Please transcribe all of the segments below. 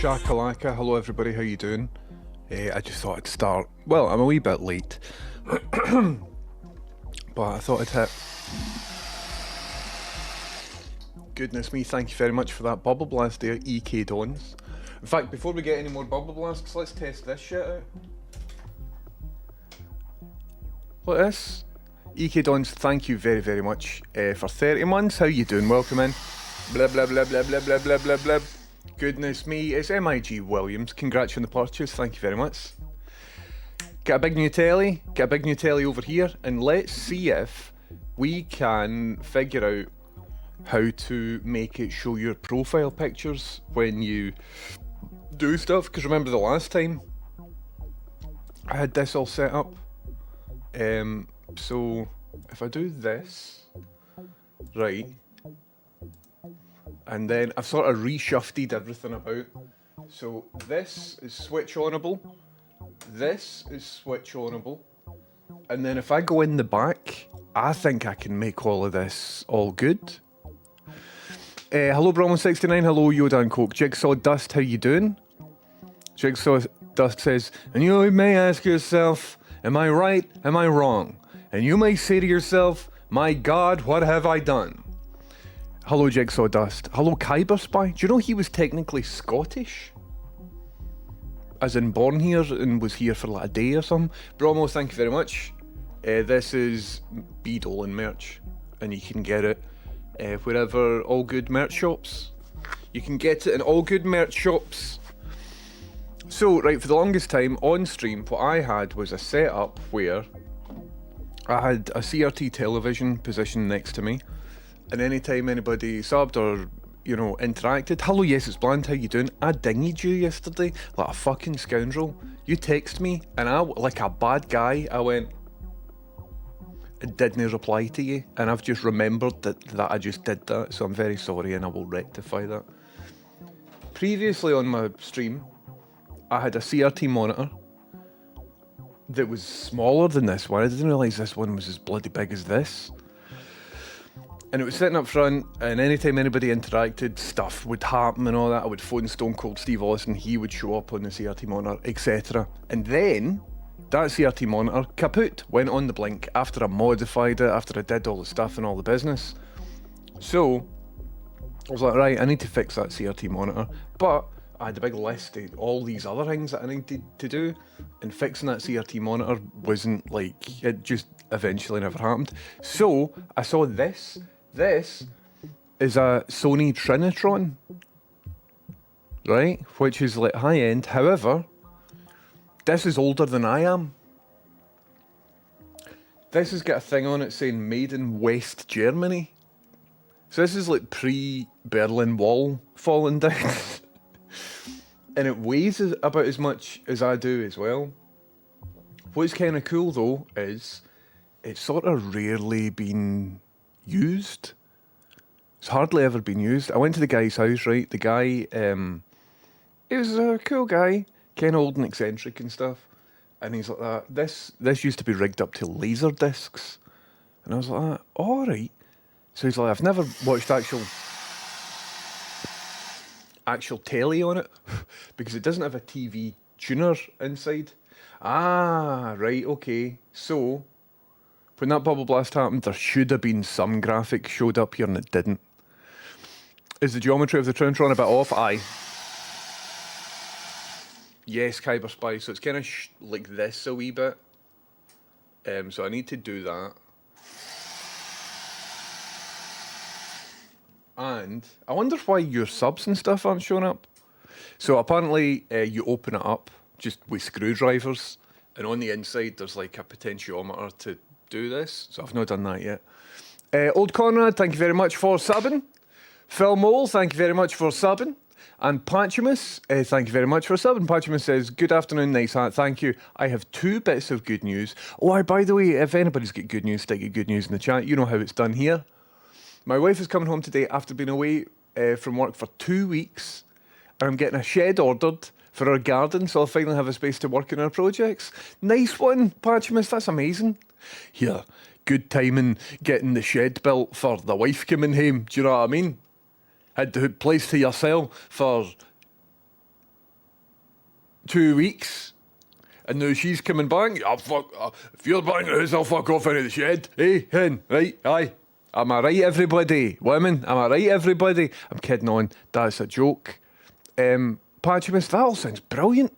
Shakalaka, hello everybody, how you doing? I just thought I'd start, well, I'm a wee bit late, but I thought I'd hit. Goodness me, thank you very much for that bubble blast there, EK Dons. In fact, before we get any more bubble blasts, let's test this shit out. Look at this. EK Dons, thank you very, very much for 30 months. How you doing? Welcome in. Blah, blah, blah, blah, blah, blah, blah, blah, blah. Goodness me, it's MIG Williams. Congrats on the purchase, thank you very much. Get a big new telly over here, and let's see if we can figure out how to make it show your profile pictures when you do stuff. Because remember the last time I had this all set up. So if I do this, right, and then I've sort of reshuffled everything about. So this is switch onable, this is switch onable, and then if I go in the back, I think I can make all of this all good. Hello Bromwell69, hello Yoda and Coke. Jigsaw Dust, how you doing? Jigsaw Dust says, and you may ask yourself, am I right, am I wrong? And you may say to yourself, my God, what have I done? Hello Jigsaw Dust. Hello Kyber Spy. Do you know he was technically Scottish? As in born here and was here for like a day or something. Bromo, thank you very much. This is B. Dolan merch, and you can get it wherever all good merch shops. You can get it in all good merch shops. So, right, for the longest time on stream, what I had was a setup where I had a CRT television positioned next to me, and anytime anybody subbed or, you know, interacted, hello, yes, it's Bland, how you doing? I dinged you yesterday like a fucking scoundrel. You text me, and I, like a bad guy, I went, I didn't reply to you, and I've just remembered that I just did that, so I'm very sorry, and I will rectify that. Previously on my stream, I had a CRT monitor that was smaller than this one. I didn't realise this one was as bloody big as this. And it was sitting up front, and anytime anybody interacted, stuff would happen and all that. I would phone Stone Cold Steve Austin, he would show up on the CRT monitor, etc. And then, that CRT monitor, kaput, went on the blink after I modified it, after I did all the stuff and all the business. So, I was like, right, I need to fix that CRT monitor. But I had a big list of all these other things that I needed to do, and fixing that CRT monitor wasn't like, it just eventually never happened. So, I saw this. This is a Sony Trinitron, right, which is like high end. However, this is older than I am. This has got a thing on it saying made in West Germany. So this is like pre-Berlin Wall falling down. And it weighs about as much as I do as well. What's kind of cool though is it's sort of rarely been used. It's hardly ever been used. I went to the guy's house, right? The guy, he was a cool guy, kind of old and eccentric and stuff. And he's like that. This used to be rigged up to laser discs. And I was like, alright. So he's like, I've never watched actual telly on it because it doesn't have a TV tuner inside. Ah, right, okay. So, when that bubble blast happened, there should have been some graphics showed up here and it didn't. Is the geometry of the Trinitron a bit off? Aye. Yes, Kyber Spy. So it's kind of like this a wee bit. So I need to do that. And I wonder why your subs and stuff aren't showing up. So apparently you open it up just with screwdrivers, and on the inside there's like a potentiometer to do this. So I've not done that yet. Old Conrad, thank you very much for subbing. Phil Mole, thank you very much for subbing. And Pachimus, thank you very much for subbing. Pachimus says, good afternoon, nice hat, thank you. I have 2 bits of good news. Oh, by the way, if anybody's got good news, stick your good news in the chat. You know how it's done here. My wife is coming home today after being away from work for 2 weeks, and I'm getting a shed ordered for our garden, so I'll finally have a space to work on our projects. Nice one, Pachimus, that's amazing. Here, good timing getting the shed built for the wife coming home, do you know what I mean? Had the place to yourself for 2 weeks. And now she's coming back. Oh, fuck. If you're buying the house, I'll fuck off into the shed. Hey, hen, right? Aye. Am I right, everybody? Women, am I right, everybody? I'm kidding on. That's a joke. Patchimus, that all sounds brilliant.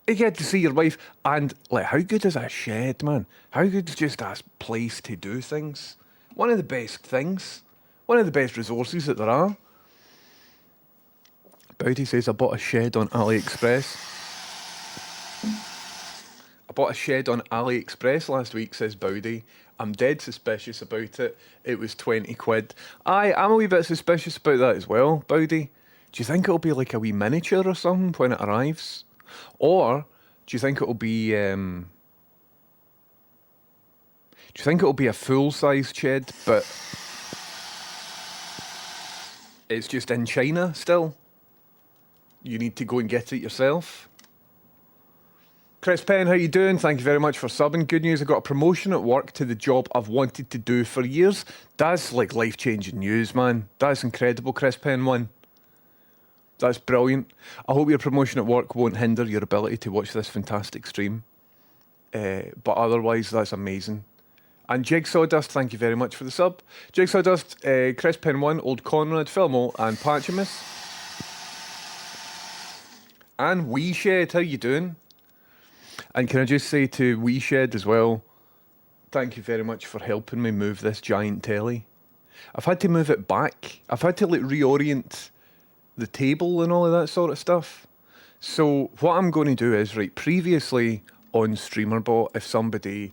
You get to see your wife, and like, how good is a shed, man? How good is just a place to do things? One of the best things. One of the best resources that there are. Bowdy says, I bought a shed on AliExpress. I bought a shed on AliExpress last week, says Bowdy. I'm dead suspicious about it. It was 20 quid. Aye, I'm a wee bit suspicious about that as well, Bowdy. Do you think it'll be like a wee miniature or something when it arrives? Or do you think it'll be do you think it'll be a full-sized shed, but it's just in China still? You need to go and get it yourself? Chris Penn, how you doing? Thank you very much for subbing. Good news, I got a promotion at work to the job I've wanted to do for years. That's like life-changing news, man. That's incredible, Chris Penn 1. That's brilliant. I hope your promotion at work won't hinder your ability to watch this fantastic stream. But otherwise, that's amazing. And Jigsaw Dust, thank you very much for the sub. Jigsaw Dust, Chris Penn 1, Old Conrad, Filmo, and Patchimus. And Wee Shed, how you doing? And can I just say to Wee Shed as well, thank you very much for helping me move this giant telly. I've had to move it back. I've had to like reorient the table and all of that sort of stuff. So what I'm going to do is, right, previously on StreamerBot, if somebody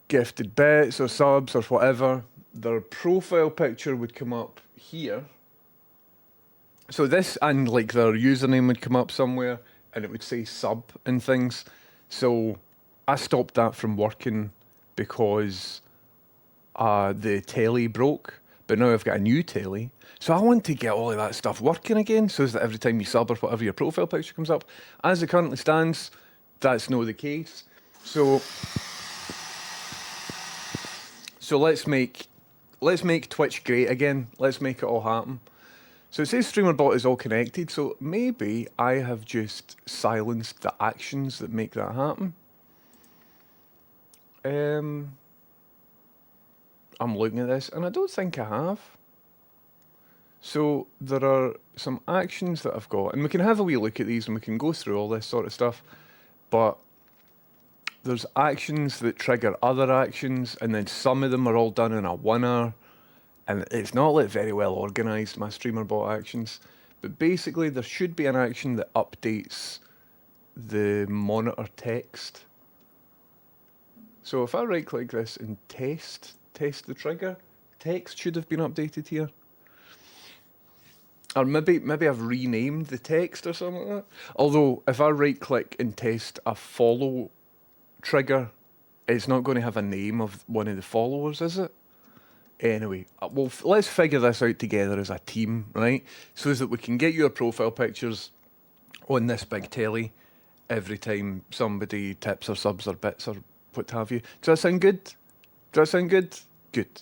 gifted bits or subs or whatever, their profile picture would come up here. So this, and like their username would come up somewhere and it would say sub and things. So I stopped that from working because the telly broke, but now I've got a new telly. So I want to get all of that stuff working again so that every time you sub or whatever, your profile picture comes up. As it currently stands, that's not the case. So let's make Twitch great again. Let's make it all happen. So it says StreamerBot is all connected, so maybe I have just silenced the actions that make that happen. I'm looking at this, and I don't think I have. So there are some actions that I've got, and we can have a wee look at these and we can go through all this sort of stuff, but there's actions that trigger other actions, and then some of them are all done in a winner, and it's not like very well organised, my StreamerBot actions. But basically there should be an action that updates the monitor text. So if I right click this and test the trigger, text should have been updated here. Or maybe I've renamed the text or something like that. Although if I right click and test a follow trigger, it's not going to have a name of one of the followers, is it? Anyway, well, let's figure this out together as a team, right? So that we can get your profile pictures on this big telly every time somebody tips or subs or bits or what have you. Does that sound good? Does that sound good? Good.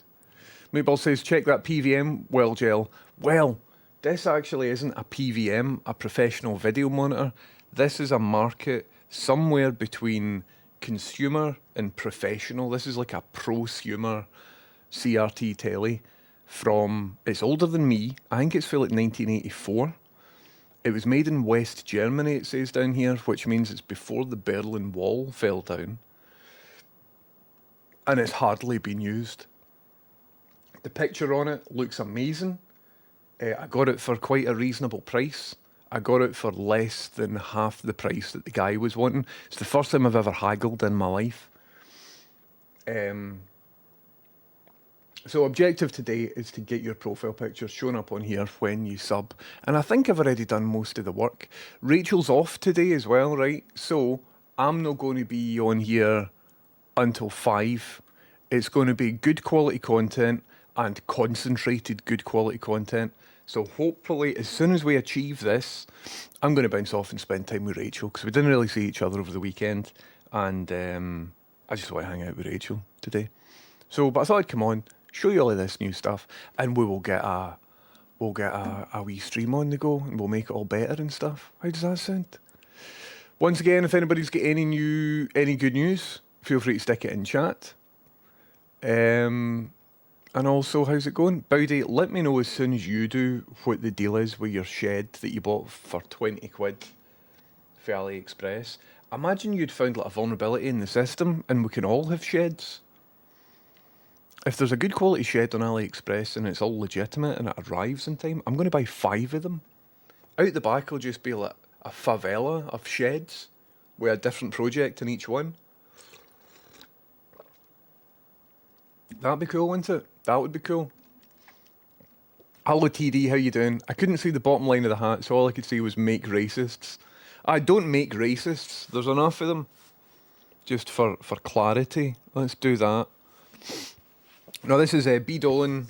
Meatball says, check that PVM, well, gel. Well, this actually isn't a PVM, a professional video monitor. This is a market somewhere between consumer and professional. This is like a prosumer CRT telly from, it's older than me. I think it's from like 1984. It was made in West Germany, it says down here, which means it's before the Berlin Wall fell down. And it's hardly been used. The picture on it looks amazing. I got it for quite a reasonable price. I got it for less than half the price that the guy was wanting. It's the first time I've ever haggled in my life. So objective today is to get your profile picture shown up on here when you sub. And I think I've already done most of the work. Rachel's off today as well, right? So I'm not going to be on here until 5. It's going to be good quality content and concentrated good quality content. So hopefully as soon as we achieve this, I'm going to bounce off and spend time with Rachel because we didn't really see each other over the weekend. And I just want to hang out with Rachel today. So, but I thought I'd come on, show you all of this new stuff, and we will get a wee stream on the go, and we'll make it all better and stuff. How does that sound? Once again, if anybody's got any good news, feel free to stick it in chat. And also, how's it going? Bowdy, let me know as soon as you do what the deal is with your shed that you bought for 20 quid for AliExpress. Imagine you'd found like a vulnerability in the system and we can all have sheds. If there's a good quality shed on AliExpress and it's all legitimate and it arrives in time, I'm going to buy 5 of them. Out the back will just be like a favela of sheds with a different project in each one. That'd be cool, wouldn't it? That would be cool. Hello TD, how you doing? I couldn't see the bottom line of the hat, so all I could see was make racists. I don't make racists. There's enough of them. Just for clarity. Let's do that. Now this is B Dolan.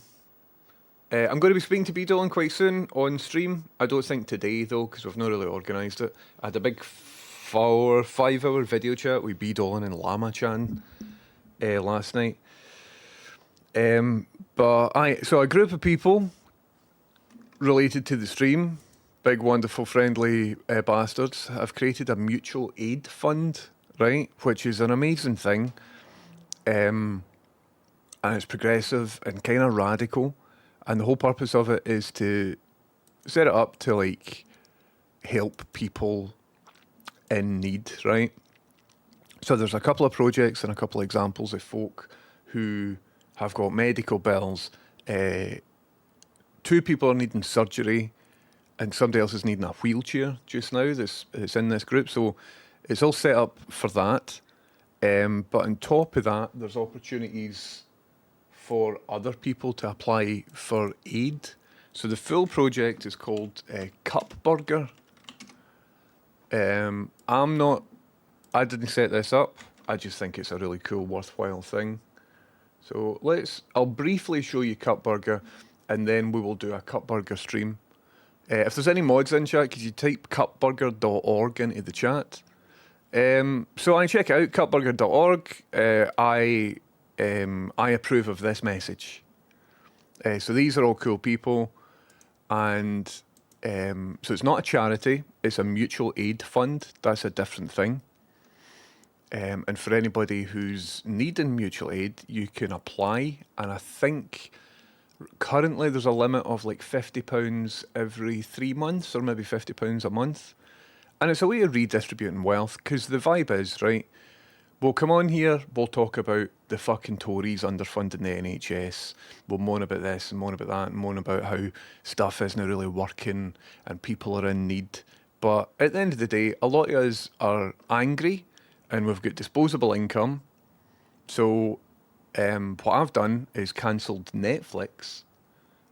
I'm going to be speaking to B Dolan quite soon on stream. I don't think today though, because we've not really organised it. I had a big 4 or 5 hour video chat with B Dolan and Lama Chan last night. So a group of people related to the stream, big, wonderful, friendly bastards, have created a mutual aid fund, right? Which is an amazing thing. And it's progressive and kind of radical. And the whole purpose of it is to set it up to, like, help people in need, right? So there's a couple of projects and a couple of examples of folk who have got medical bills. 2 people are needing surgery and somebody else is needing a wheelchair just now that's in this group. So it's all set up for that. But on top of that, there's opportunities for other people to apply for aid. So the full project is called Cup Burger. I didn't set this up. I just think it's a really cool, worthwhile thing. So I'll briefly show you Cup Burger and then we will do a Cup Burger stream. If there's any mods in chat, could you type cupburger.org into the chat? So I check it out, cupburger.org. I approve of this message. So these are all cool people. And so it's not a charity, it's a mutual aid fund. That's a different thing. And for anybody who's needing mutual aid, you can apply. And I think currently there's a limit of like £50 every 3 months or maybe £50 a month. And it's a way of redistributing wealth because the vibe is, right, we'll come on here, we'll talk about the fucking Tories underfunding the NHS. We'll moan about this and moan about that and moan about how stuff isn't really working and people are in need. But at the end of the day, a lot of us are angry and we've got disposable income. So what I've done is cancelled Netflix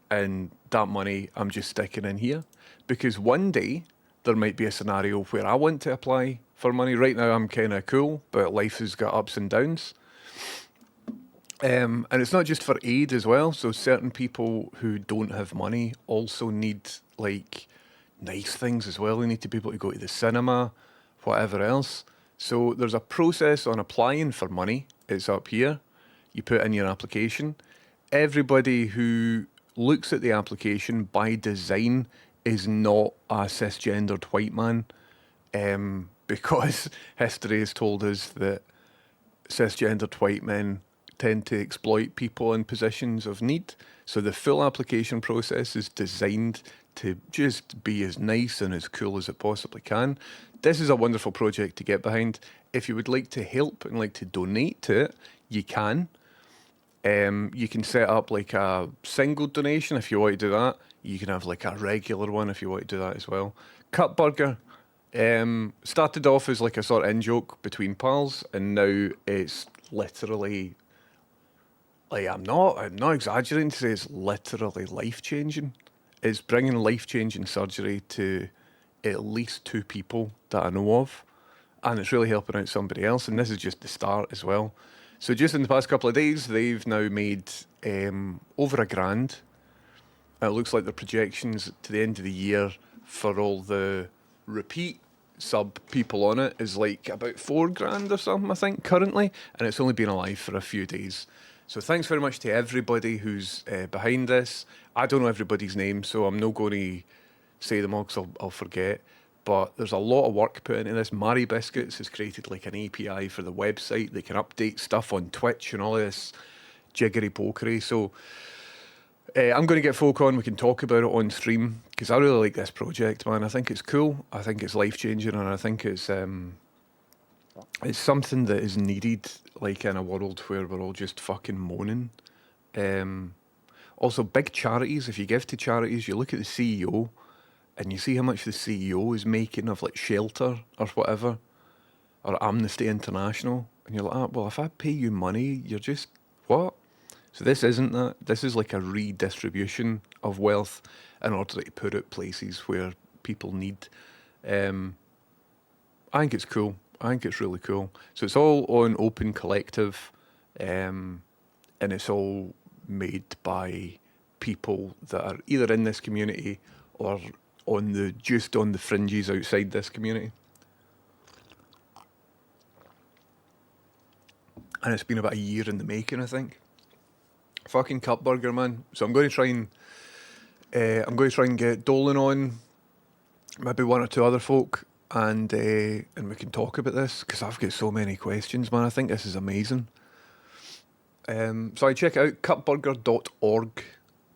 and that money I'm just sticking in here because one day there might be a scenario where I want to apply for money. Right now I'm kind of cool, but life has got ups and downs. And it's not just for aid as well. So certain people who don't have money also need like nice things as well. They need to be able to go to the cinema, whatever else. So there's a process on applying for money. It's up here. You put in your application. Everybody who looks at the application by design is not a cisgendered white man. Because history has told us that cisgendered white men tend to exploit people in positions of need. So the full application process is designed to just be as nice and as cool as it possibly can. This is a wonderful project to get behind. If you would like to help and like to donate to it, you can. You can set up like a single donation if you want to do that. You can have like a regular one if you want to do that as well. Cup Burger started off as like a sort of in-joke between pals, and now it's literally, like, I'm not exaggerating to say it's literally life-changing. It's bringing life-changing surgery to at least 2 people that I know of, and it's really helping out somebody else, and this is just the start as well. So just in the past couple of days, they've now made over £1,000. It looks like the projections to the end of the year for all the repeat sub people on it is like about £4,000 or something, I think, currently, and it's only been alive for a few days. So thanks very much to everybody who's behind this. I don't know everybody's name, so I'm not going to say them all because I'll forget. but there's a lot of work put into this. Mari Biscuits has created like an API for the website. They can update stuff on Twitch and all this jiggery pokery. So I'm going to get folk on. We can talk about it on stream because I really like this project, man. I think it's cool. I think it's life changing, and I think it's something that is needed, like in a world where we're all just fucking moaning. Also, big charities. If you give to charities, you look at the CEO, and you see how much the CEO is making of like Shelter or whatever, or Amnesty International, and you're like, well, if I pay you money, you're just what? So this isn't that. This is like a redistribution of wealth in order to put it places where people need. I think it's cool. I think it's really cool. So it's all on Open Collective, and it's all made by people that are either in this community or just on the fringes outside this community. And it's been about a year in the making, I think. Fucking Cup Burger, man. So I'm going to try and get Dolan on, maybe one or two other folk, and we can talk about this because I've got so many questions, man. I think this is amazing. So I check out cupburger.org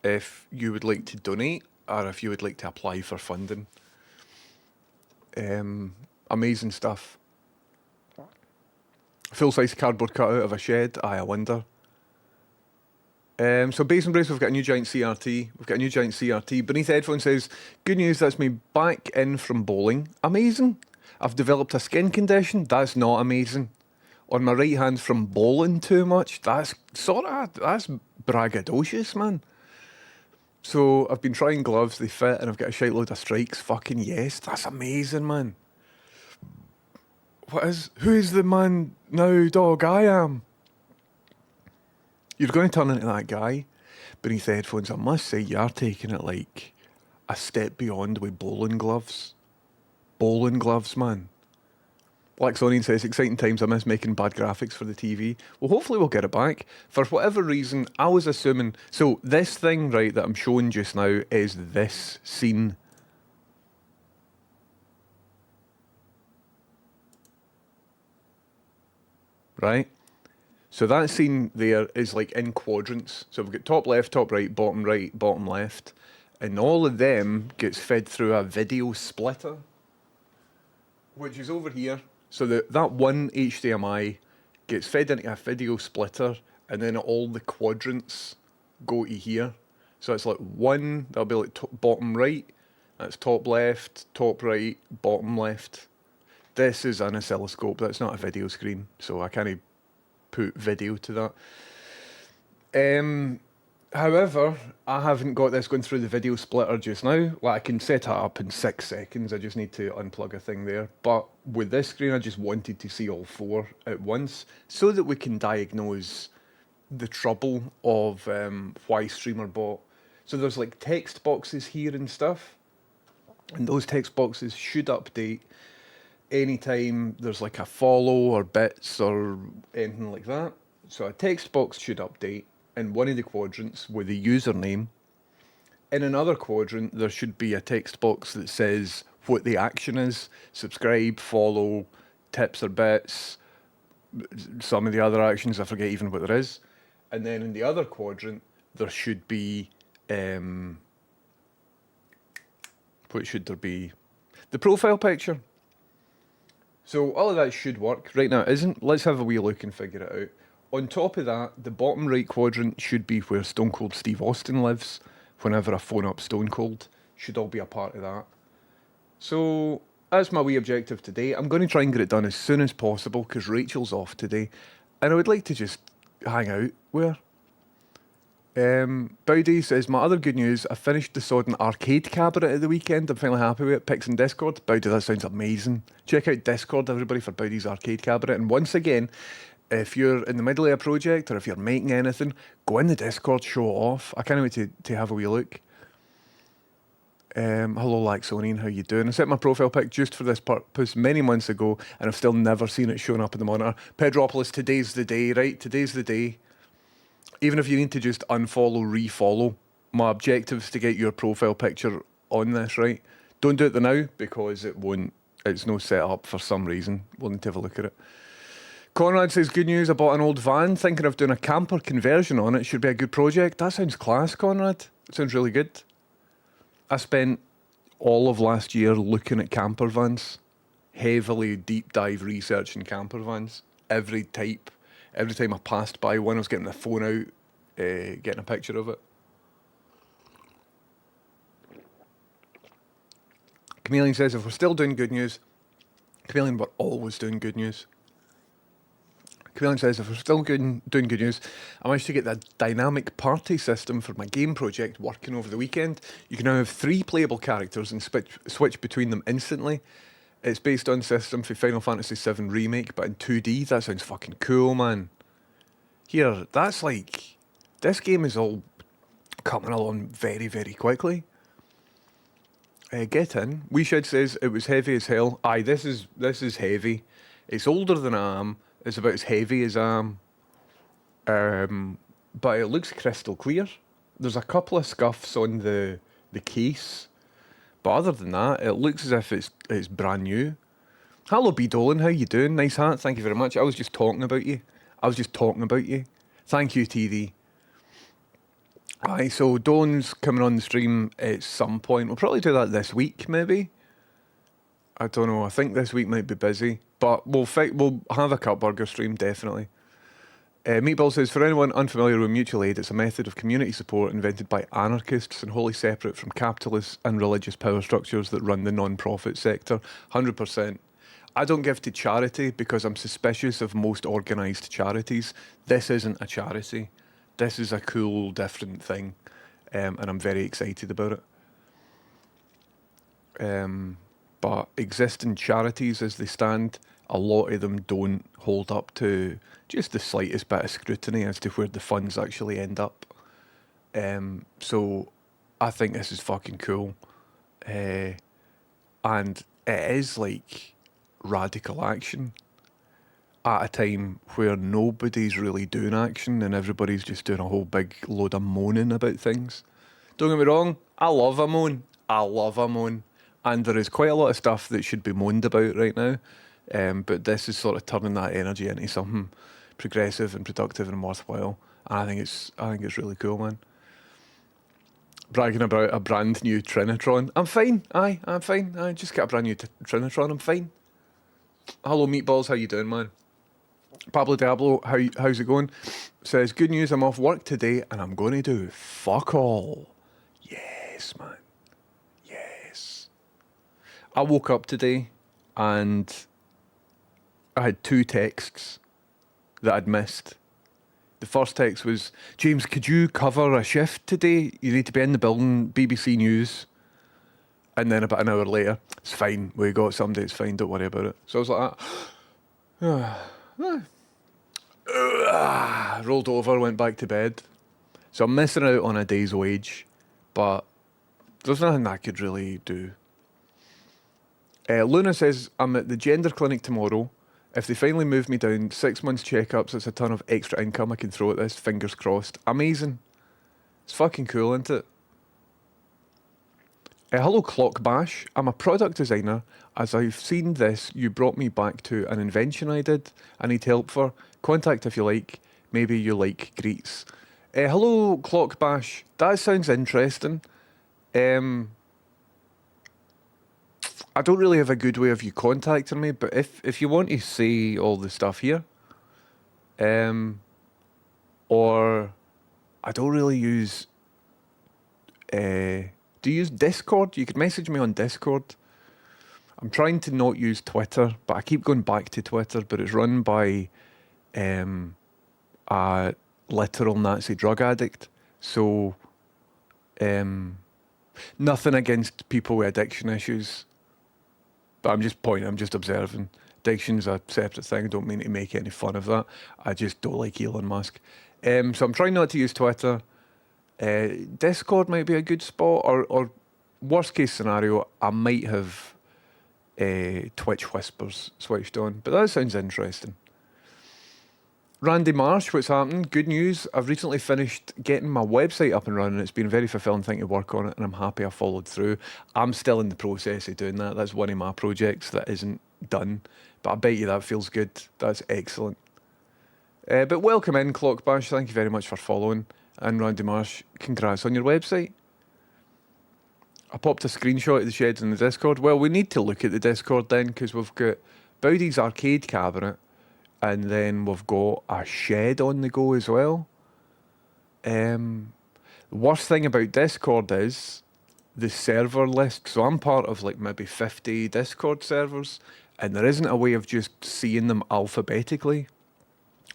if you would like to donate or if you would like to apply for funding. Amazing stuff. Full-size cardboard cutout of a shed. I wonder. So Base and Brace, we've got a new giant CRT. Beneath Headphones says, good news, that's me back in from bowling. Amazing. I've developed a skin condition. That's not amazing. On my right hand from bowling too much. That's braggadocious, man. So I've been trying gloves, they fit, and I've got a shite load of strikes. Fucking yes, that's amazing, man. Who is the man now, dog? I am. You're going to turn into that guy. Beneath the Headphones, I must say, you are taking it like a step beyond with bowling gloves. Bowling gloves, man. Laxonian says, exciting times, I miss making bad graphics for the TV. Well, hopefully we'll get it back. For whatever reason, I was assuming... So, this thing, right, that I'm showing just now is this scene. Right? So that scene there is like in quadrants. So we've got top left, bottom left. And all of them gets fed through a video splitter, which is over here. So that one HDMI gets fed into a video splitter, and then all the quadrants go to here. So it's like one, that'll be like bottom right, that's top left, top right, bottom left. This is an oscilloscope, that's not a video screen, so I can't put video to that. However, I haven't got this going through the video splitter just now. Like, I can set it up in 6 seconds, I just need to unplug a thing there. But with this screen, I just wanted to see all four at once, so that we can diagnose the trouble of why Streamer bought. So there's like text boxes here and stuff, and those text boxes should update anytime there's like a follow or bits or anything like that. So a text box should update in one of the quadrants with the username. In another quadrant, there should be a text box that says what the action is: subscribe, follow, tips or bits, some of the other actions, I forget even what there is. And then in the other quadrant, there should be, what should there be? The profile picture. So all of that should work. Right now it isn't. Let's have a wee look and figure it out. On top of that, the bottom right quadrant should be where Stone Cold Steve Austin lives. Whenever I phone up Stone Cold, should all be a part of that. So that's my wee objective today. I'm going to try and get it done as soon as possible because Rachel's off today, and I would like to just hang out with her. Bowdy says, my other good news, I finished the Sodden arcade cabinet at the weekend. I'm finally happy with it. Pics in Discord. Bowdy, that sounds amazing. Check out Discord, everybody, for Bowdy's arcade cabinet. And once again, if you're in the middle of a project or if you're making anything, go in the Discord, show it off. I can't wait to have a wee look. Hello Laxonian, how you doing? I set my profile pic just for this purpose many months ago, and I've still never seen it showing up in the monitor. Pedropolis, today's the day, right? Today's the day. Even if you need to just unfollow, refollow, my objective is to get your profile picture on this, right? Don't do it now because it won't. It's no set up for some reason. We'll need to have a look at it. Conrad says, good news, I bought an old van, thinking of doing a camper conversion on it. Should be a good project. That sounds class, Conrad. It sounds really good. I spent all of last year looking at camper vans. Heavily deep dive researching camper vans. Every type. Every time I passed by one, I was getting the phone out, getting a picture of it. Chameleon says, if we're still doing good news, Chameleon, we're always doing good news. Chameleon says, if we're still doing good news, I managed to get the dynamic party system for my game project working over the weekend. You can now have 3 playable characters and switch between them instantly. It's based on system for Final Fantasy VII Remake, but in 2D. That sounds fucking cool, man. Here, that's like... This game is all coming along very, very quickly. Get in. WeShed says, it was heavy as hell. Aye, this is heavy. It's older than I am. It's about as heavy as I am. But it looks crystal clear. There's a couple of scuffs on the case. But other than that, it looks as if it's brand new. Hello, B. Dolan. How you doing? Nice hat. Thank you very much. I was just talking about you. Thank you, TV. Aye, so Dawn's coming on the stream at some point. We'll probably do that this week, maybe. I don't know. I think this week might be busy. But we'll have a cut burger stream, definitely. Meatball says, for anyone unfamiliar with mutual aid, it's a method of community support invented by anarchists and wholly separate from capitalist and religious power structures that run the non-profit sector. 100%. I don't give to charity because I'm suspicious of most organised charities. This isn't a charity. This is a cool, different thing. And I'm very excited about it. But existing charities as they stand, a lot of them don't hold up to just the slightest bit of scrutiny as to where the funds actually end up. So I think this is fucking cool. And it is like radical action at a time where nobody's really doing action and everybody's just doing a whole big load of moaning about things. Don't get me wrong, I love a moan. And there is quite a lot of stuff that should be moaned about right now. But this is sort of turning that energy into something progressive and productive and worthwhile. And I think it's really cool, man. Bragging about a brand new Trinitron. I'm fine. I'm fine. I just got a brand new Trinitron. I'm fine. Hello, Meatballs. How you doing, man? Pablo Diablo, how's it going? Says, good news, I'm off work today and I'm going to do fuck all. Yes, man. Yes. I woke up today and I had 2 texts that I'd missed. The first text was, James, could you cover a shift today? You need to be in the building, BBC News. And then about an hour later, it's fine, we got somebody, it's fine, don't worry about it. So I was like that. Rolled over, went back to bed. So I'm missing out on a day's wage, but there's nothing I could really do. Luna says, I'm at the gender clinic tomorrow. If they finally move me down 6 months checkups, it's a ton of extra income I can throw at this. Fingers crossed. Amazing. It's fucking cool, isn't it? Hello, Clock Bash. I'm a product designer. As I've seen this, you brought me back to an invention I did. I need help for. Contact if you like. Maybe you like greets. Hello, Clock Bash. That sounds interesting. I don't really have a good way of you contacting me, but if you want to say all the stuff here, or I don't really use, do you use Discord? You could message me on Discord. I'm trying to not use Twitter, but I keep going back to Twitter, but it's run by a literal Nazi drug addict. So, nothing against people with addiction issues. But I'm just observing. Addiction's a separate thing. I don't mean to make any fun of that. I just don't like Elon Musk. So I'm trying not to use Twitter. Discord might be a good spot, or worst case scenario, I might have Twitch Whispers switched on. But that sounds interesting. Randy Marsh, what's happening? Good news. I've recently finished getting my website up and running. It's been a very fulfilling thing to work on it, and I'm happy I followed through. I'm still in the process of doing that. That's one of my projects that isn't done, but I bet you that feels good. That's excellent. But welcome in, Clockbash. Thank you very much for following. And Randy Marsh, congrats on your website. I popped a screenshot of the sheds in the Discord. Well, we need to look at the Discord then, because we've got Bowdy's arcade cabinet, and then we've got a shed on the go as well. The worst thing about Discord is the server list. So I'm part of like maybe 50 Discord servers, and there isn't a way of just seeing them alphabetically.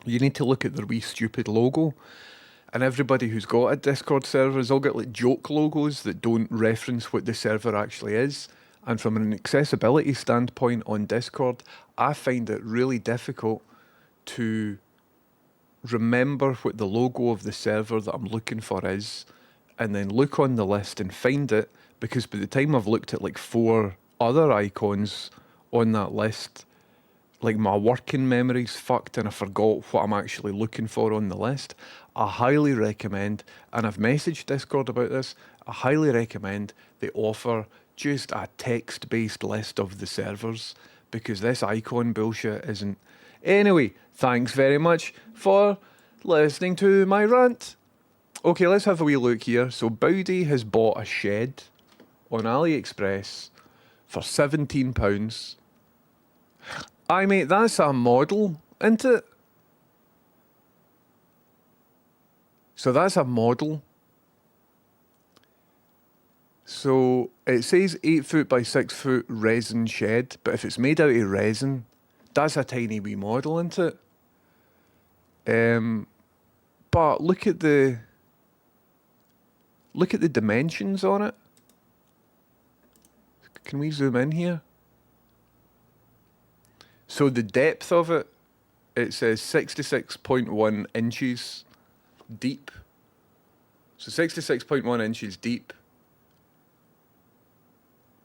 You need to look at their wee stupid logo. And everybody who's got a Discord server has all got like joke logos that don't reference what the server actually is. And from an accessibility standpoint on Discord, I find it really difficult to remember what the logo of the server that I'm looking for is, and then look on the list and find it, because by the time I've looked at like 4 other icons on that list, like my working memory's fucked and I forgot what I'm actually looking for on the list. I highly recommend, and I've messaged Discord about this, I highly recommend they offer just a text-based list of the servers, because this icon bullshit isn't. Anyway, thanks very much for listening to my rant. Okay, let's have a wee look here. So Bowdy has bought a shed on AliExpress for £17. Aye, mate, that's a model, isn't it? So that's a model. So it says 8 foot by 6 foot resin shed, but if it's made out of resin, that's a tiny wee model, isn't it? But look at the dimensions on it. Can we zoom in here? So the depth of it, it says 66.1 inches deep. So 66.1 inches deep.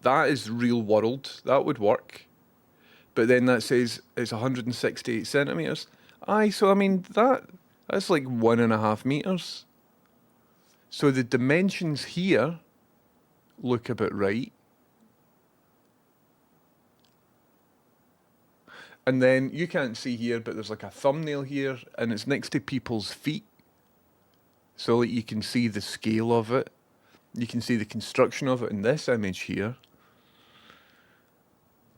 That is real world. That would work. But then that says it's 168 centimetres. Aye, so I mean, that's like 1.5 metres. So the dimensions here look a bit right. And then you can't see here, but there's like a thumbnail here, and it's next to people's feet. So that you can see the scale of it. You can see the construction of it in this image here.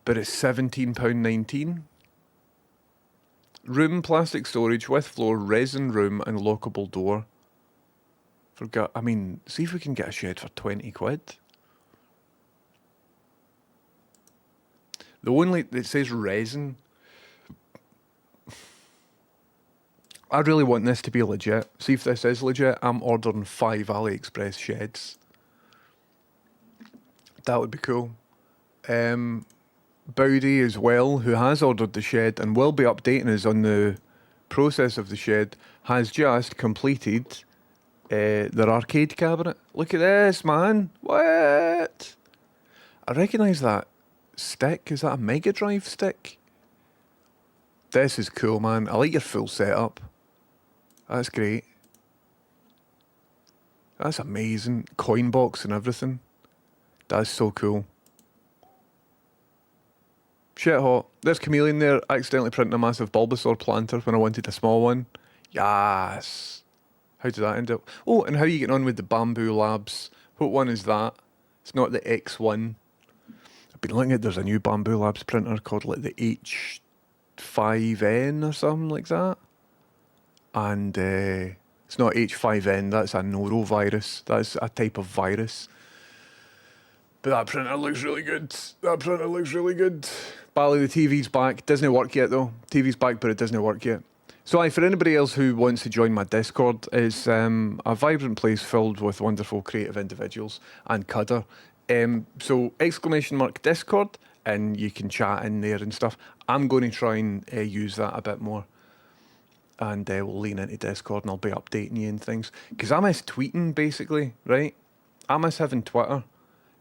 But it's £17.19. Room, plastic storage with floor, resin room and lockable door. I mean, see if we can get a shed for 20 quid. It says resin. I really want this to be legit. See if this is legit. I'm ordering 5 AliExpress sheds. That would be cool. Bowdy as well, who has ordered the shed and will be updating us on the process of the shed, has just completed their arcade cabinet. Look at this, man. What? I recognise that stick. Is that a Mega Drive stick? This is cool, man. I like your full setup. That's great. That's amazing. Coin box and everything. That's so cool. Shit hot. There's Chameleon there, accidentally printing a massive Bulbasaur planter when I wanted a small one. Yes. How did that end up? Oh, and how are you getting on with the Bamboo Labs? What one is that? It's not the X1. I've been looking at, there's a new Bamboo Labs printer called like the H5N or something like that. And it's not H5N, that's a norovirus. That's a type of virus. But that printer looks really good. Bally, the TV's back. Doesn't work yet though. TV's back, but it doesn't work yet. So for anybody else who wants to join my Discord, it's a vibrant place filled with wonderful creative individuals and Cudder. So !Discord, and you can chat in there and stuff. I'm going to try and use that a bit more. And we'll lean into Discord and I'll be updating you and things. Because I miss tweeting, basically, right? I miss having Twitter.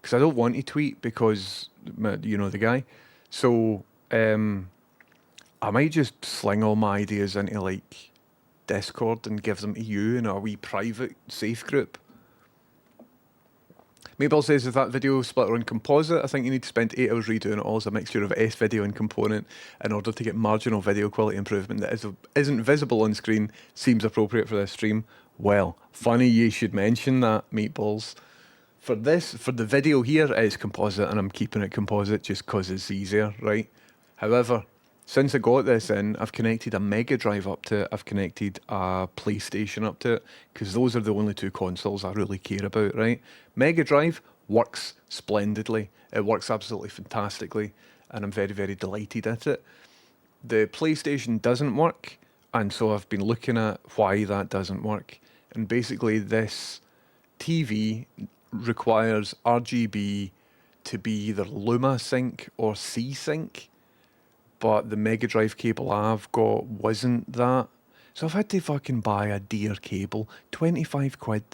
Because I don't want to tweet because, you know the guy. So, I might just sling all my ideas into, like, Discord and give them to you in a wee private safe group. Mabel says, is that video splitter on composite? I think you need to spend 8 hours redoing it all as a mixture of S-video and component in order to get marginal video quality improvement that isn't visible on screen. Seems appropriate for this stream. Well, funny you should mention that, Meatballs. For the video here, it is composite, and I'm keeping it composite just because it's easier, right? However, since I got this in, I've connected a Mega Drive up to it, I've connected a PlayStation up to it, because those are the only two consoles I really care about, right? Mega Drive works splendidly. It works absolutely fantastically, and I'm very, very delighted at it. The PlayStation doesn't work, and so I've been looking at why that doesn't work. And basically this TV requires RGB to be either Luma Sync or C-Sync, but the Mega Drive cable I've got wasn't that. So I've had to fucking buy a dear cable, 25 quid.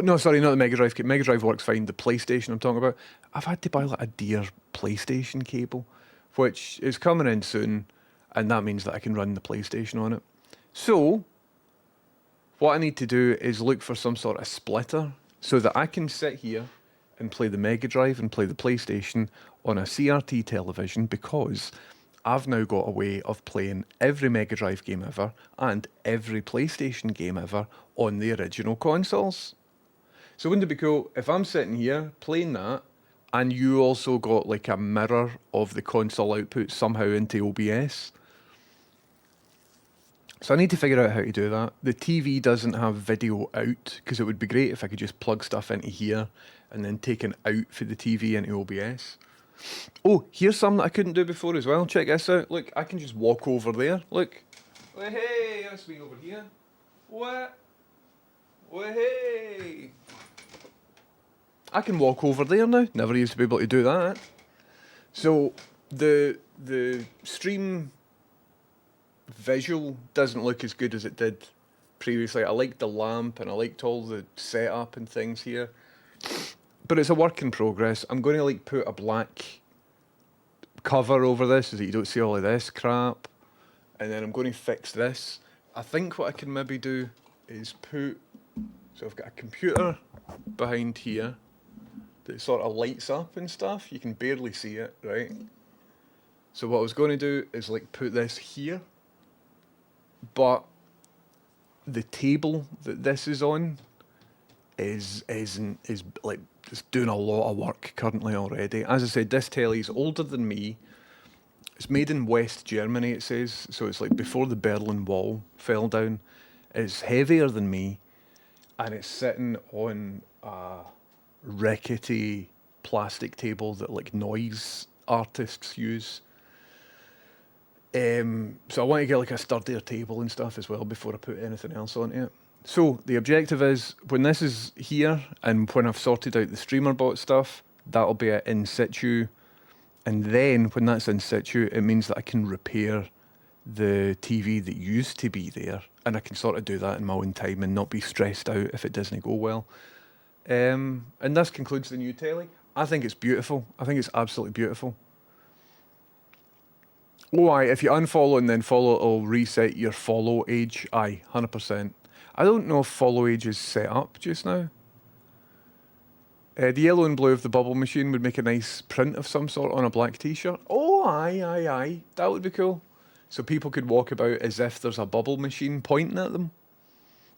No, sorry, not the Mega Drive. Mega Drive works fine. The PlayStation I'm talking about, I've had to buy like a dear PlayStation cable, which is coming in soon, and that means that I can run the PlayStation on it. So, what I need to do is look for some sort of splitter so that I can sit here and play the Mega Drive and play the PlayStation on a CRT television, because I've now got a way of playing every Mega Drive game ever and every PlayStation game ever on the original consoles. So wouldn't it be cool if I'm sitting here playing that and you also got like a mirror of the console output somehow into OBS? So I need to figure out how to do that. The TV doesn't have video out, because it would be great if I could just plug stuff into here and then take an out for the TV into OBS. Oh, here's something that I couldn't do before as well. Check this out. Look, I can just walk over there. Look. Oh, hey, that's me over here. What? Oh, hey. I can walk over there now. Never used to be able to do that. So the stream visual doesn't look as good as it did previously. I liked the lamp and I liked all the setup and things here, but it's a work in progress. I'm going to like put a black cover over this so that you don't see all of this crap, and then I'm going to fix this. I think what I can maybe do is so I've got a computer behind here that sort of lights up and stuff. You can barely see it, right? So what I was going to do is like put this here, but the table that this is on is like just doing a lot of work currently already. As I said, this telly is older than me. It's made in West Germany, it says, so it's like before the Berlin Wall fell down. It's heavier than me, and it's sitting on a rickety plastic table that like noise artists use. So I want to get like a sturdier table and stuff as well before I put anything else onto it. So the objective is, when this is here and when I've sorted out the StreamerBot stuff, that'll be an in situ. And then when that's in situ, it means that I can repair the TV that used to be there, and I can sort of do that in my own time and not be stressed out if it doesn't go well. And this concludes the new telly. I think it's beautiful. I think it's absolutely beautiful. Oh, aye, if you unfollow and then follow, it'll reset your follow age. Aye, 100%. I don't know if follow age is set up just now. The yellow and blue of the bubble machine would make a nice print of some sort on a black t-shirt. Oh, aye. That would be cool. So people could walk about as if there's a bubble machine pointing at them.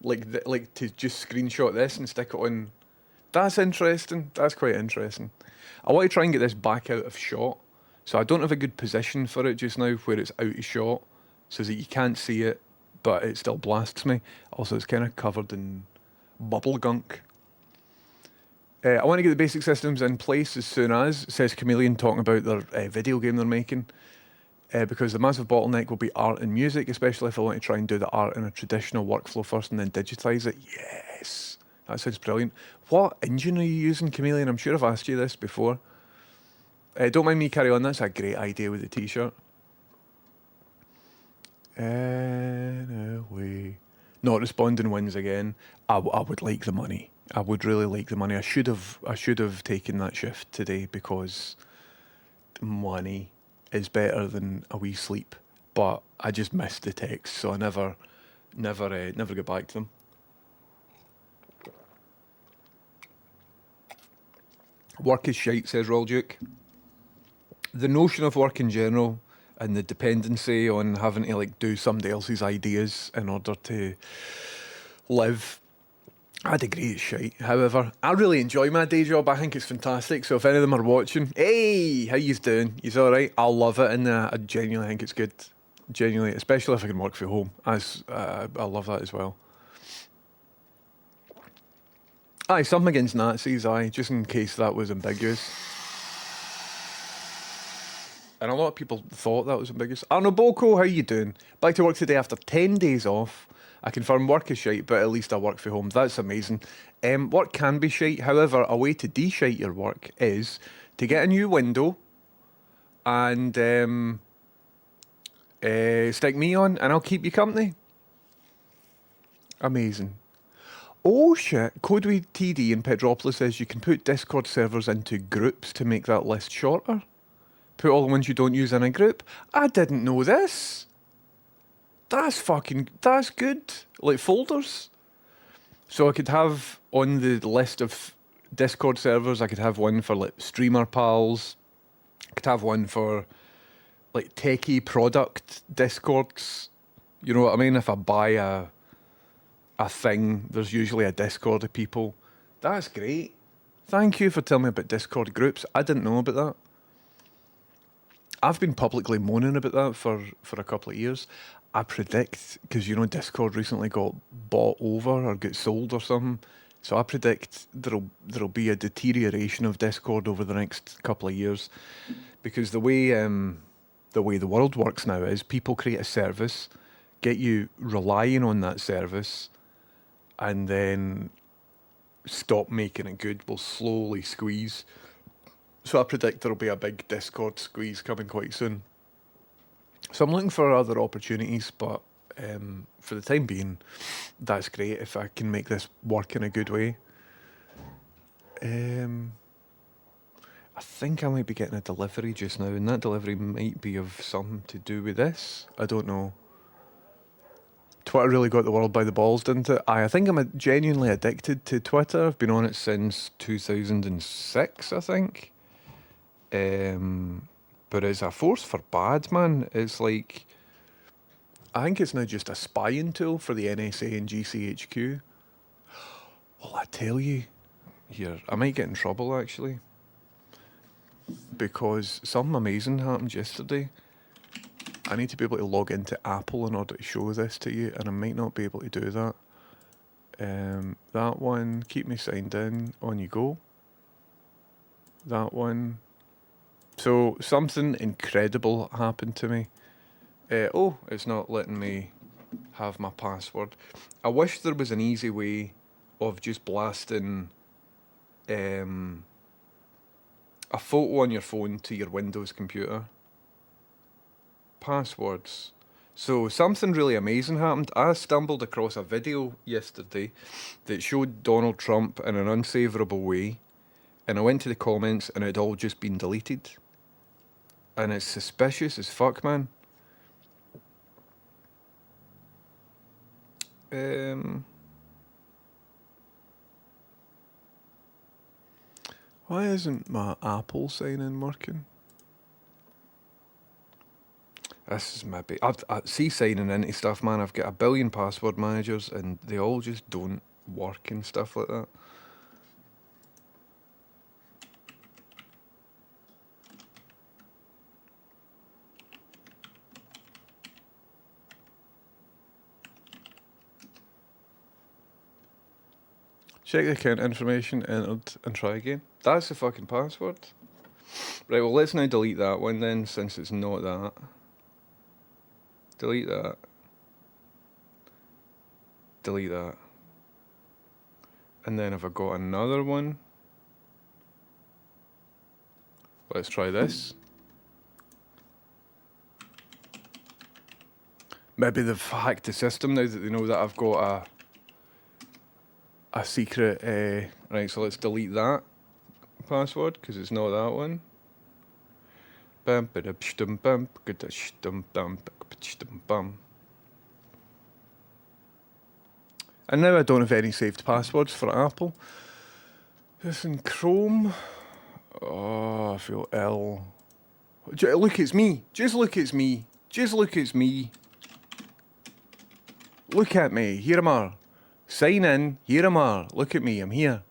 Like to just screenshot this and stick it on. That's interesting. That's quite interesting. I want to try and get this back out of shot. So I don't have a good position for it just now where it's out of shot, so that you can't see it, but it still blasts me. Also, it's kind of covered in bubble gunk. I want to get the basic systems in place as soon as, says Chameleon, talking about their video game they're making. Because the massive bottleneck will be art and music, especially if I want to try and do the art in a traditional workflow first and then digitise it. Yes! That sounds brilliant. What engine are you using, Chameleon? I'm sure I've asked you this before. Don't mind me carry on. That's a great idea with the t-shirt. Anyway, not responding wins again. I would like the money. I would really like the money. I should have taken that shift today because money is better than a wee sleep. But I just missed the text, so I never never get back to them. Work is shite, says Roll Duke. The notion of work in general and the dependency on having to like do somebody else's ideas in order to live, I'd agree it's shite. However, I really enjoy my day job. I think it's fantastic. So if any of them are watching, hey, how yous doing? Yous alright? I love it, and I genuinely think it's good. Genuinely, especially if I can work from home. I love that as well. Aye, something against Nazis, aye, just in case that was ambiguous. And a lot of people thought that was ambiguous. Arno Boko, how you doing? Back to work today after 10 days off. I confirm work is shite, but at least I work from home. That's amazing. Work can be shite. However, a way to de-shite your work is to get a new window and stick me on, and I'll keep you company. Amazing. Oh shit, Codeweed TD in Pedropolis says you can put Discord servers into groups to make that list shorter. Put all the ones you don't use in a group. I didn't know this. That's good. Like folders. So I could have on the list of Discord servers, I could have one for like streamer pals. I could have one for like techie product Discords. You know what I mean? If I buy a thing, there's usually a Discord of people. That's great. Thank you for telling me about Discord groups. I didn't know about that. I've been publicly moaning about that for a couple of years. I predict, because you know Discord recently got bought over or got sold or something, so I predict there'll be a deterioration of Discord over the next couple of years, because the way the world works now is people create a service, get you relying on that service, and then stop making it good. Will slowly squeeze. So I predict there'll be a big Discord squeeze coming quite soon. So I'm looking for other opportunities, but for the time being, that's great if I can make this work in a good way. I think I might be getting a delivery just now, and that delivery might be of something to do with this. I don't know. Twitter really got the world by the balls, didn't it? I think I'm genuinely addicted to Twitter. I've been on it since 2006, I think. But it's a force for bad, man. It's like, I think it's now just a spying tool for the NSA and GCHQ. Well, I tell you, here, I might get in trouble actually, because something amazing happened yesterday. I need to be able to log into Apple in order to show this to you, and I might not be able to do that. That one, keep me signed in, on you go. That one. So something incredible happened to me. Oh, it's not letting me have my password. I wish there was an easy way of just blasting a photo on your phone to your Windows computer. Passwords. So something really amazing happened. I stumbled across a video yesterday that showed Donald Trump in an unsavourable way, and I went to the comments and it had all just been deleted. And it's suspicious as fuck, man. Why isn't my Apple sign-in working? This is maybe... I see signing into stuff, man. I've got a billion password managers and they all just don't work and stuff like that. Check the account information entered and try again. That's the fucking password. Right, well, let's now delete that one then, since it's not that. Delete that. Delete that. And then have I got another one? Let's try this. Maybe they've hacked the system now that they know that I've got a secret, right, so let's delete that password, because it's not that one. And now I don't have any saved passwords for Apple. This in Chrome. Oh, I feel ill. Look, it's me. Just look, it's me. Just look, it's me. Look at me. Here am I. Sign in. Here am I. Look at me. I'm here.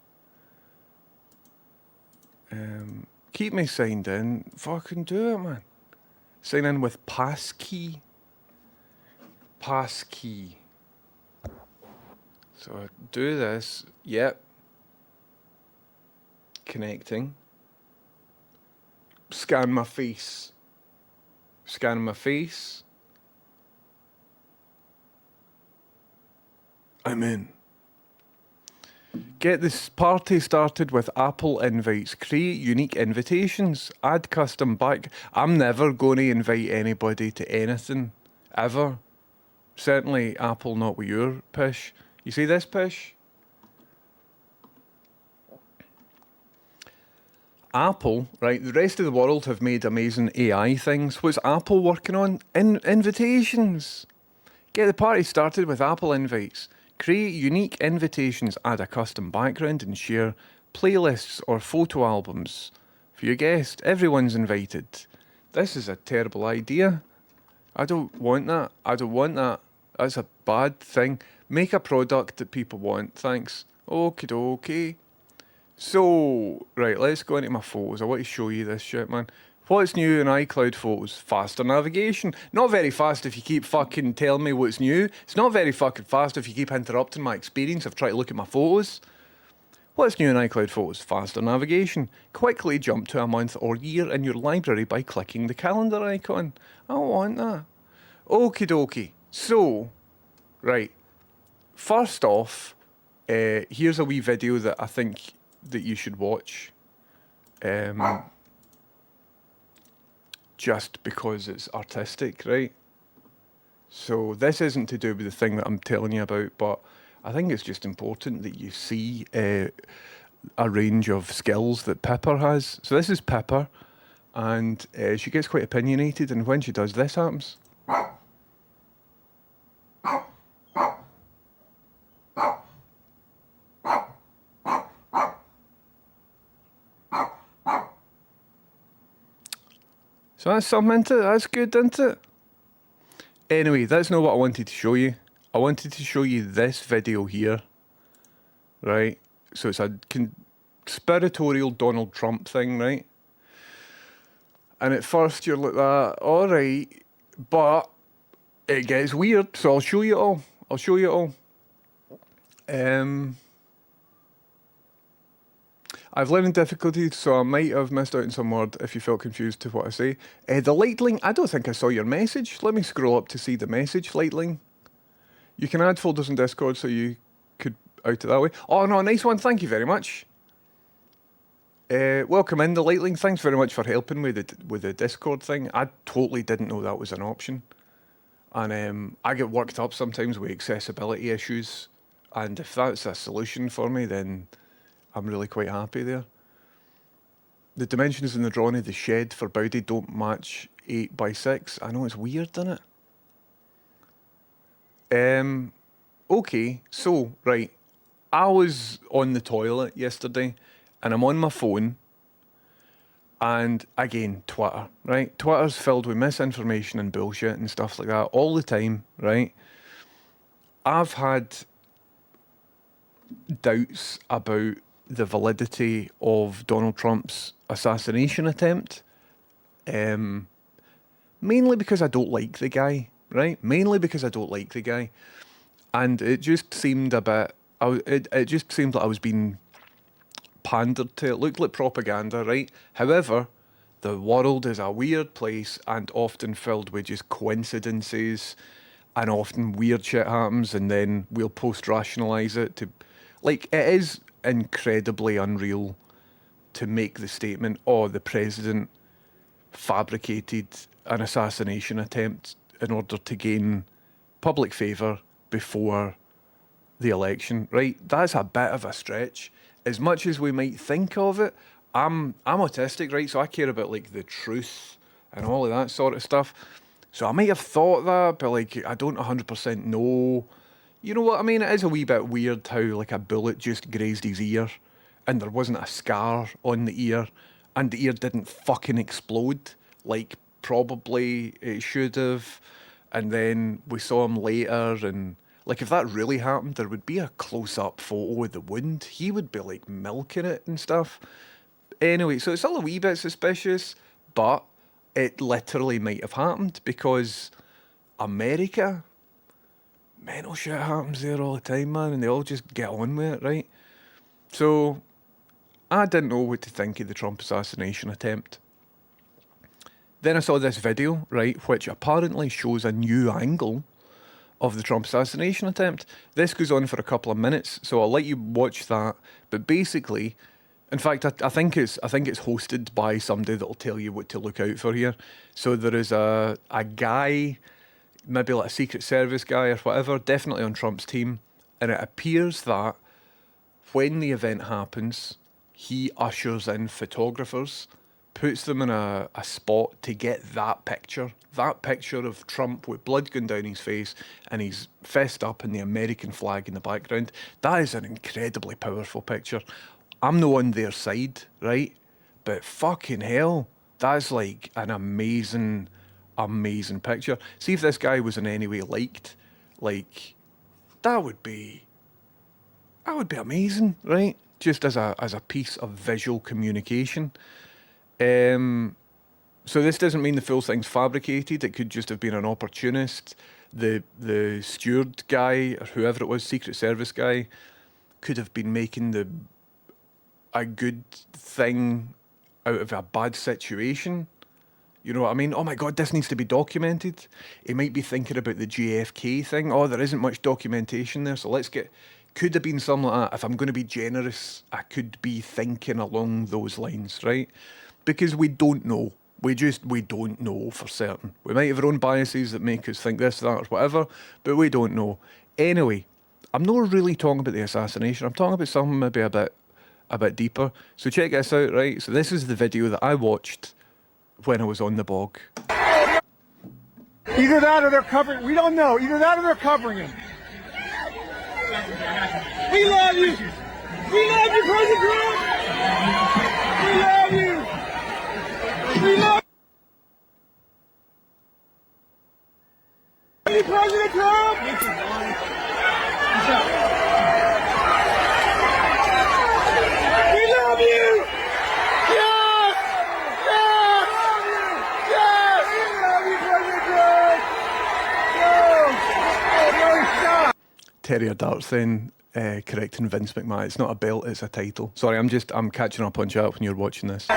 Keep me signed in. Fucking do it, man. Sign in with passkey. Passkey. So I do this. Yep. Connecting. Scan my face. Scan my face. I'm in. Get this party started with Apple invites. Create unique invitations. Add custom back. I'm never going to invite anybody to anything. Ever. Certainly Apple not with your pish. You see this pish? Apple, right, the rest of the world have made amazing AI things. What's Apple working on? Invitations. Get the party started with Apple invites. Create unique invitations, add a custom background and share playlists or photo albums for your guest. Everyone's invited. This is a terrible idea. I don't want that. I don't want that. That's a bad thing. Make a product that people want. Thanks. Okie dokie. So, right, let's go into my photos. I want to show you this shit, man. What's new in iCloud Photos? Faster navigation. Not very fast if you keep fucking telling me what's new. It's not very fucking fast if you keep interrupting my experience of trying to look at my photos. What's new in iCloud Photos? Faster navigation. Quickly jump to a month or year in your library by clicking the calendar icon. I want that. Okie dokie. So, right. First off, here's a wee video that I think that you should watch. Just because it's artistic, right? So this isn't to do with the thing that I'm telling you about, but I think it's just important that you see a range of skills that Pippa has. So this is Pippa, and she gets quite opinionated, and when she does, this happens. So that's something, isn't it? That's good, isn't it? Anyway, that's not what I wanted to show you. I wanted to show you this video here. Right? So it's a conspiratorial Donald Trump thing, right? And at first you're like that, alright, but it gets weird, so I'll show you it all. I'll show you it all. I've learning difficulties, so I might have missed out on some word if you felt confused to what I say. The Lightling, I don't think I saw your message. Let me scroll up to see the message, Lightling. You can add folders in Discord so you could out it that way. Oh no, nice one, thank you very much. Welcome in, the Lightling. Thanks very much for helping with the Discord thing. I totally didn't know that was an option. And I get worked up sometimes with accessibility issues. And if that's a solution for me, then I'm really quite happy there. The dimensions in the drawing of the shed for Bowdy don't match 8x6. I know it's weird, isn't it? Okay, so, right. I was on the toilet yesterday, and I'm on my phone, and again, Twitter, right? Twitter's filled with misinformation and bullshit and stuff like that all the time, right? I've had doubts about the validity of Donald Trump's assassination attempt. Mainly because I don't like the guy, right? Mainly because I don't like the guy. And it just seemed a bit... It just seemed like I was being pandered to. It looked like propaganda, right? However, the world is a weird place and often filled with just coincidences, and often weird shit happens, and then we'll post-rationalise it to... Like, it is incredibly unreal to make the statement, oh, the president fabricated an assassination attempt in order to gain public favour before the election, right? That's a bit of a stretch. As much as we might think of it, I'm autistic, right? So I care about like the truth and all of that sort of stuff. So I might have thought that, but like I don't 100% know. You know what I mean? It is a wee bit weird how like a bullet just grazed his ear and there wasn't a scar on the ear and the ear didn't fucking explode like probably it should have. And then we saw him later and like if that really happened, there would be a close-up photo of the wound. He would be like milking it and stuff. Anyway, so it's all a wee bit suspicious, but it literally might have happened because America, mental shit happens there all the time, man, and they all just get on with it, right? So, I didn't know what to think of the Trump assassination attempt. Then I saw this video, right, which apparently shows a new angle of the Trump assassination attempt. This goes on for a couple of minutes, so I'll let you watch that. But basically, in fact, I think it's hosted by somebody that'll tell you what to look out for here. So there is a guy, maybe like a Secret Service guy or whatever, definitely on Trump's team, and it appears that when the event happens, he ushers in photographers, puts them in a spot to get that picture of Trump with blood going down his face and he's fessed up in the American flag in the background. That is an incredibly powerful picture. I'm not on their side, right? But fucking hell, that's like an amazing, amazing picture. See if this guy was in any way liked, like, that would be amazing, right? Just as a piece of visual communication. So this doesn't mean the full thing's fabricated. It could just have been an opportunist. The steward guy or whoever it was, Secret Service guy, could have been making a good thing out of a bad situation. You know what I mean? Oh my God, this needs to be documented. He might be thinking about the JFK thing. Oh, there isn't much documentation there, so could have been something like that. If I'm going to be generous, I could be thinking along those lines, right? Because we don't know. We don't know for certain. We might have our own biases that make us think this, that, or whatever, but we don't know. Anyway, I'm not really talking about the assassination. I'm talking about something maybe a bit deeper. So check this out, right? So this is the video that I watched when I was on the bog. Either that or they're covering. We don't know. Either that or they're covering him. We love you. We love you, President Trump. We love you. We love you, President Trump. We love you. Yes. Yes. Yes. We love you, President Trump. No, stop. Terrier Darts then correcting Vince McMahon. It's not a belt, it's a title. Sorry, I'm catching up on chat when you're watching this.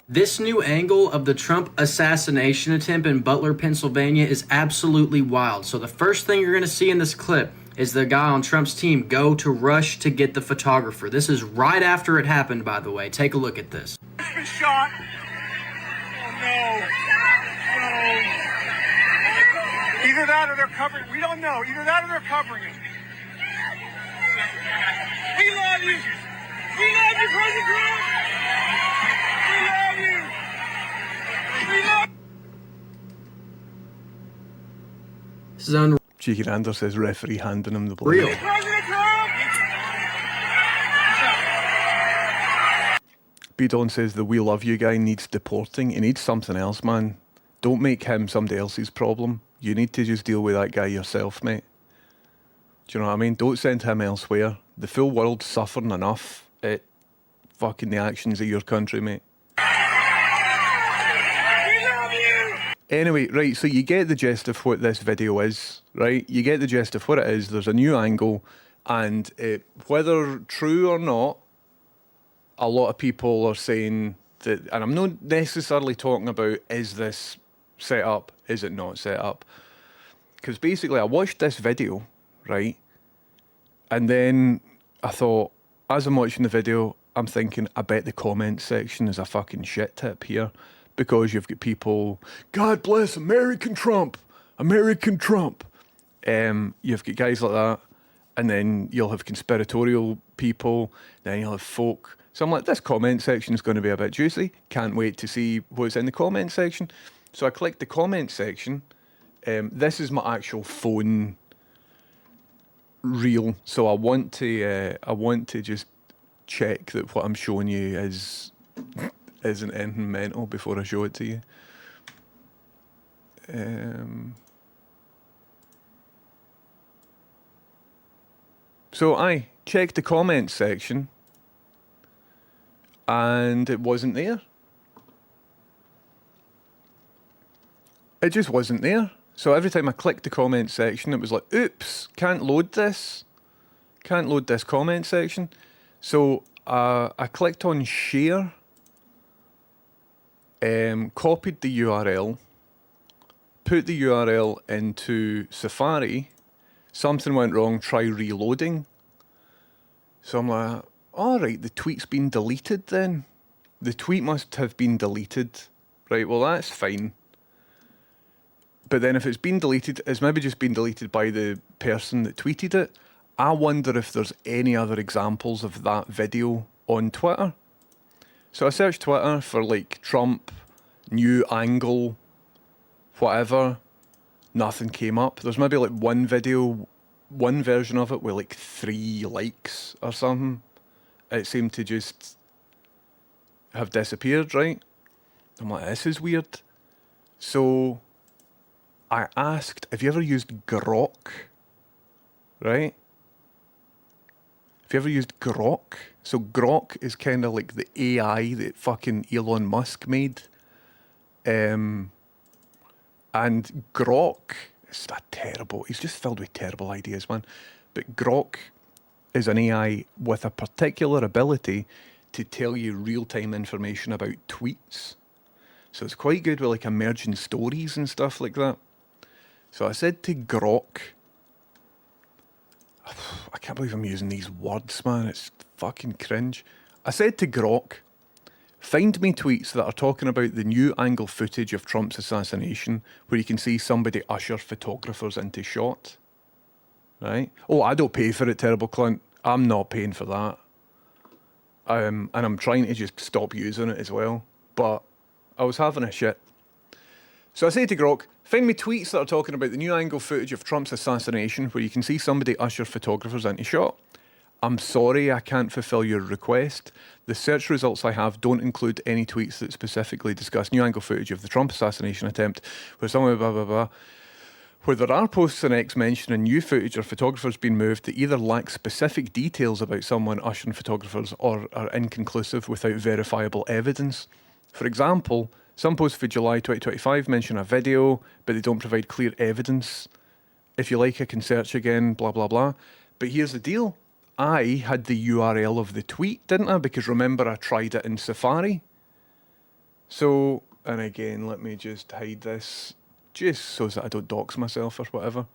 This new angle of the Trump assassination attempt in Butler, Pennsylvania is absolutely wild. So the first thing you're going to see in this clip is the guy on Trump's team go to rush to get the photographer. This is right after it happened, by the way. Take a look at this. He's been shot. Oh, no. No. Either that or they're covering. We don't know. Either that or they're covering him. We love you. We love you, President Trump. We love you. We love you. This is unreal. Cheeky Rander says referee handing him the blue. Real. President Trump. B-Don says the "we love you" guy needs deporting. He needs something else, man. Don't make him somebody else's problem. You need to just deal with that guy yourself, mate. Do you know what I mean? Don't send him elsewhere. The full world's suffering enough at fucking the actions of your country, mate. We love you. Anyway, right, so you get the gist of what this video is, right? You get the gist of what it is. There's a new angle, and whether true or not, a lot of people are saying that, and I'm not necessarily talking about, is this set up, is it not set up? Because basically I watched this video, right? And then I thought, as I'm watching the video, I'm thinking, I bet the comment section is a fucking shit tip here. Because you've got people, God bless American Trump, American Trump. You've got guys like that. And then you'll have conspiratorial people. Then you'll have folk So I'm like, this comment section is going to be a bit juicy. Can't wait to see what's in the comment section. So I clicked the comment section. This is my actual phone reel. So I want to just check that what I'm showing you isn't anything mental before I show it to you. So I checked the comment section and it wasn't there. It just wasn't there. So every time I clicked the comment section, it was like, oops, can't load this. Can't load this comment section. So I clicked on share, copied the URL, put the URL into Safari. Something went wrong, try reloading. So I'm like, all right, the tweet's been deleted then. The tweet must have been deleted. Right, well, that's fine. But then if it's been deleted, it's maybe just been deleted by the person that tweeted it. I wonder if there's any other examples of that video on Twitter. So I searched Twitter for like Trump, new angle, whatever. Nothing came up. There's maybe like one video, one version of it with like 3 likes or something. It seemed to just have disappeared, right? I'm like, this is weird. So I asked, have you ever used Grok? Right? Have you ever used Grok? So Grok is kind of like the AI that fucking Elon Musk made. And Grok is he's just filled with terrible ideas, man. But Grok is an AI with a particular ability to tell you real-time information about tweets. So it's quite good with like emerging stories and stuff like that. So I said to Grok, I can't believe I'm using these words, man. It's fucking cringe. I said to Grok, find me tweets that are talking about the new angle footage of Trump's assassination where you can see somebody usher photographers into shot. Right? Oh, I don't pay for it, terrible Clint. I'm not paying for that. And I'm trying to just stop using it as well. But I was having a shit. So I say to Grok, find me tweets that are talking about the new angle footage of Trump's assassination where you can see somebody usher photographers into shot. I'm sorry I can't fulfill your request. The search results I have don't include any tweets that specifically discuss new angle footage of the Trump assassination attempt where someone blah blah blah. Where there are posts on X mentioning new footage or photographers being moved that either lack specific details about someone ushering photographers or are inconclusive without verifiable evidence. For example, some posts for July 2025 mention a video, but they don't provide clear evidence. If you like, I can search again, blah, blah, blah. But here's the deal. I had the URL of the tweet, didn't I? Because remember, I tried it in Safari. So, and again, let me just hide this, just so that I don't dox myself or whatever.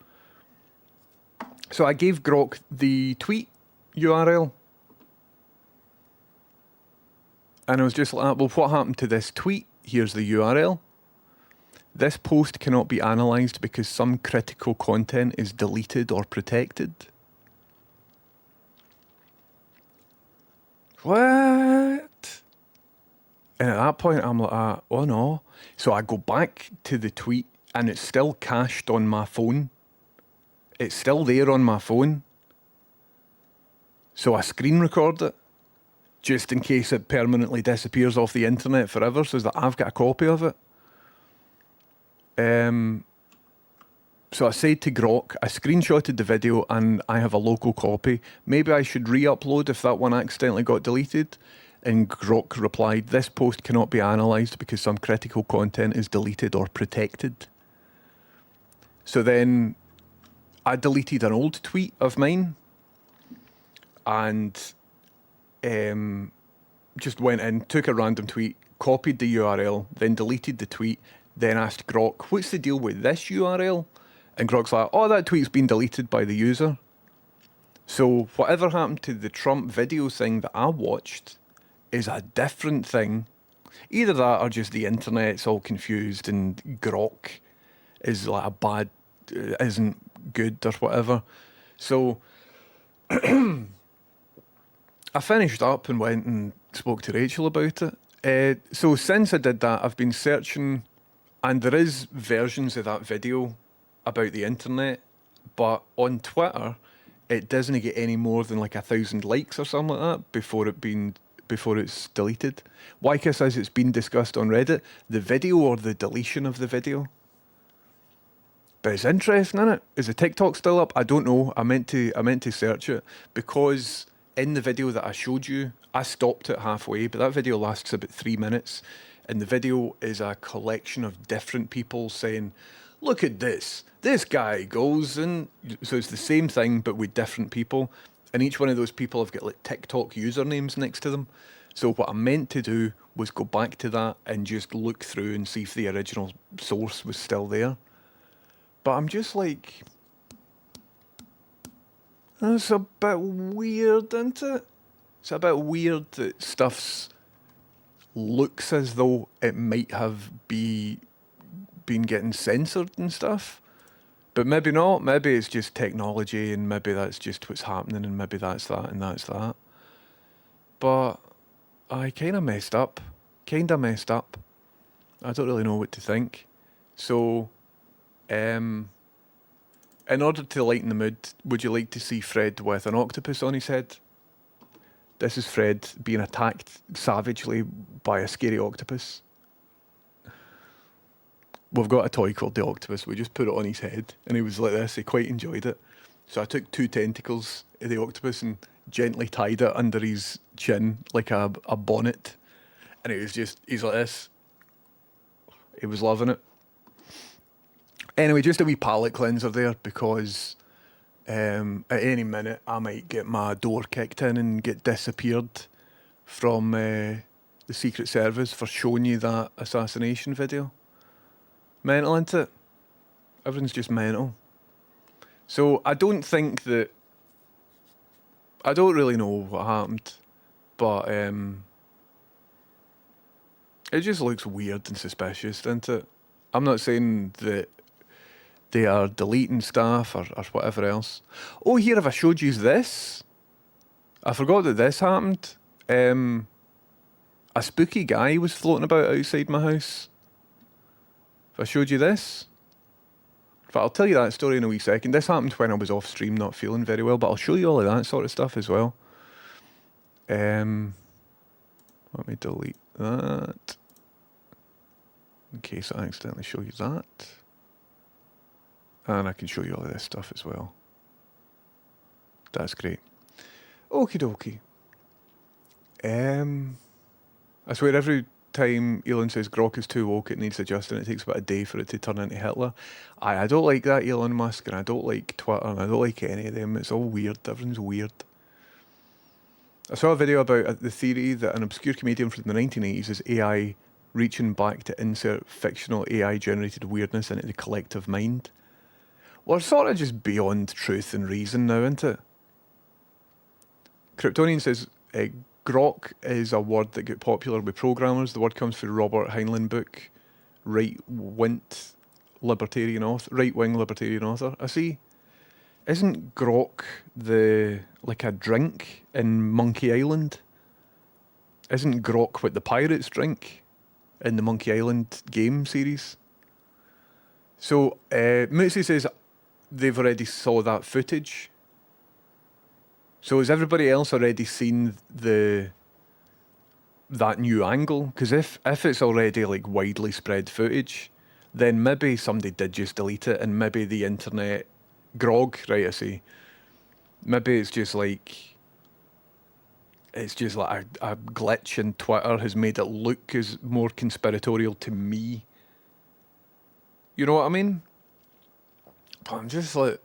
So I gave Grok the tweet URL. And I was just like, well, what happened to this tweet? Here's the URL. This post cannot be analysed because some critical content is deleted or protected. What? And at that point, I'm like, oh no. So I go back to the tweet and it's still cached on my phone. It's still there on my phone. So I screen record it just in case it permanently disappears off the internet forever so that I've got a copy of it. So I said to Grok, I screenshotted the video and I have a local copy. Maybe I should re-upload if that one accidentally got deleted. And Grok replied, this post cannot be analysed because some critical content is deleted or protected. So then I deleted an old tweet of mine and just went in, took a random tweet, copied the URL, then deleted the tweet, then asked Grok, what's the deal with this URL? And Grok's like, oh, that tweet's been deleted by the user. So whatever happened to the Trump video thing that I watched is a different thing. Either that or just the internet's all confused and Grok is like a bad, isn't good or whatever. So I finished up and went and spoke to Rachel about it. So since I did that, I've been searching, and there is versions of that video about the internet, but on Twitter, it doesn't get any more than like 1,000 likes or something like that before it's deleted. Wyka says it's been discussed on Reddit, the video or the deletion of the video. But it's interesting, isn't it? Is the TikTok still up? I don't know. I meant to search it because in the video that I showed you, I stopped it halfway, but that video lasts about 3 minutes. And the video is a collection of different people saying, look at this. This guy goes and... So it's the same thing, but with different people. And each one of those people have got like TikTok usernames next to them. So what I meant to do was go back to that and just look through and see if the original source was still there. But I'm just like... It's a bit weird, isn't it? It's a bit weird that stuff's looks as though it might have been getting censored and stuff. But maybe not. Maybe it's just technology and maybe that's just what's happening and maybe that's that and that's that. But I kind of messed up. I don't really know what to think. So, in order to lighten the mood, would you like to see Fred with an octopus on his head? This is Fred being attacked savagely by a scary octopus. We've got a toy called the octopus. We just put it on his head and he was like this. He quite enjoyed it. So I took 2 tentacles of the octopus and gently tied it under his chin like a bonnet. And he's like this. He was loving it. Anyway, just a wee palate cleanser there because at any minute I might get my door kicked in and get disappeared from the Secret Service for showing you that assassination video. Mental, isn't it? Everything's just mental. So I don't really know what happened, but it just looks weird and suspicious, doesn't it? I'm not saying that they are deleting stuff or whatever else. Oh, here, have I showed you this? I forgot that this happened. A spooky guy was floating about outside my house. Have I showed you this? In fact, I'll tell you that story in a wee second. This happened when I was off stream not feeling very well, but I'll show you all of that sort of stuff as well. Let me delete that. In case I accidentally show you that. And I can show you all of this stuff as well. That's great. Okie dokie. I swear every time Elon says Grok is too woke, it needs adjusting. It takes about a day for it to turn into Hitler. I don't like that Elon Musk, and I don't like Twitter, and I don't like any of them. It's all weird. Everything's weird. I saw a video about the theory that an obscure comedian from the 1980s is AI reaching back to insert fictional AI-generated weirdness into the collective mind. Well, it's sort of just beyond truth and reason now, isn't it? Kryptonian says, Grok is a word that got popular with programmers. The word comes from Robert Heinlein book, right-wing libertarian author. I see. Isn't Grok like a drink in Monkey Island? Isn't Grok what the pirates drink in the Monkey Island game series? So, Mootsie says they've already saw that footage. So has everybody else already seen that new angle? Because if it's already like widely spread footage, then maybe somebody did just delete it, and maybe the internet grog, right? I see. Maybe it's just like a glitch in Twitter has made it look as more conspiratorial to me. You know what I mean? But I'm just like,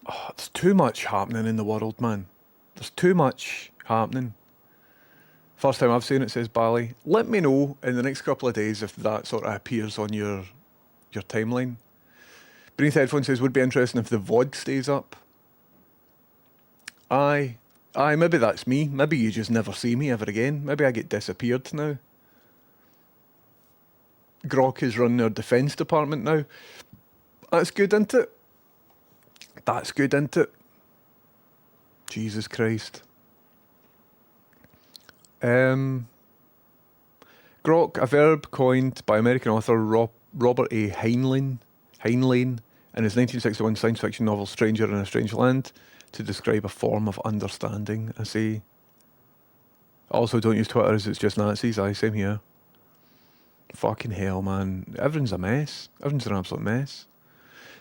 oh, there's too much happening in the world, man. There's too much happening. First time I've seen it, says Bali. Let me know in the next couple of days if that sort of appears on your timeline. Beneath Headphone says, would be interesting if the VOD stays up. Aye, maybe that's me. Maybe you just never see me ever again. Maybe I get disappeared now. Grok is running our defence department now. That's good, isn't it? That's good, isn't it? Jesus Christ. Grok, a verb coined by American author Robert A. Heinlein in his 1961 science fiction novel Stranger in a Strange Land to describe a form of understanding. I say. Also, don't use Twitter as it's just Nazis. Aye, same here. Fucking hell, man. Everyone's a mess. Everyone's an absolute mess.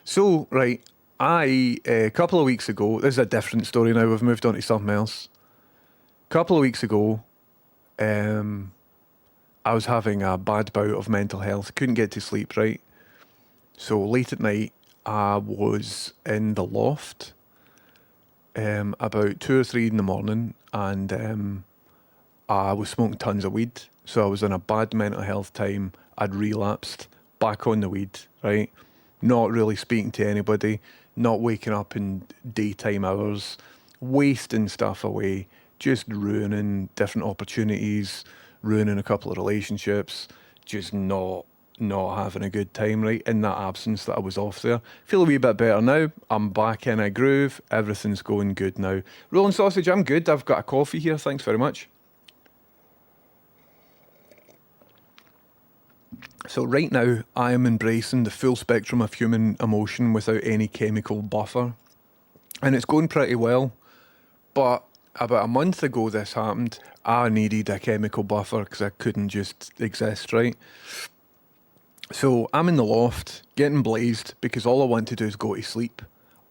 So, right, a couple of weeks ago, this is a different story now, we've moved on to something else. A couple of weeks ago, I was having a bad bout of mental health, couldn't get to sleep, right? So late at night, I was in the loft, about 2 or 3 in the morning, and I was smoking tons of weed. So I was in a bad mental health time. I'd relapsed back on the weed, right? Not really speaking to anybody, not waking up in daytime hours, wasting stuff away, just ruining different opportunities, ruining a couple of relationships, just not having a good time, right? In that absence that I was off there. Feel a wee bit better now. I'm back in a groove. Everything's going good now. Rolling Sausage, I'm good. I've got a coffee here. Thanks very much. So right now, I am embracing the full spectrum of human emotion without any chemical buffer. And it's going pretty well. But about a month ago this happened. I needed a chemical buffer because I couldn't just exist, right? So I'm in the loft, getting blazed, because all I want to do is go to sleep.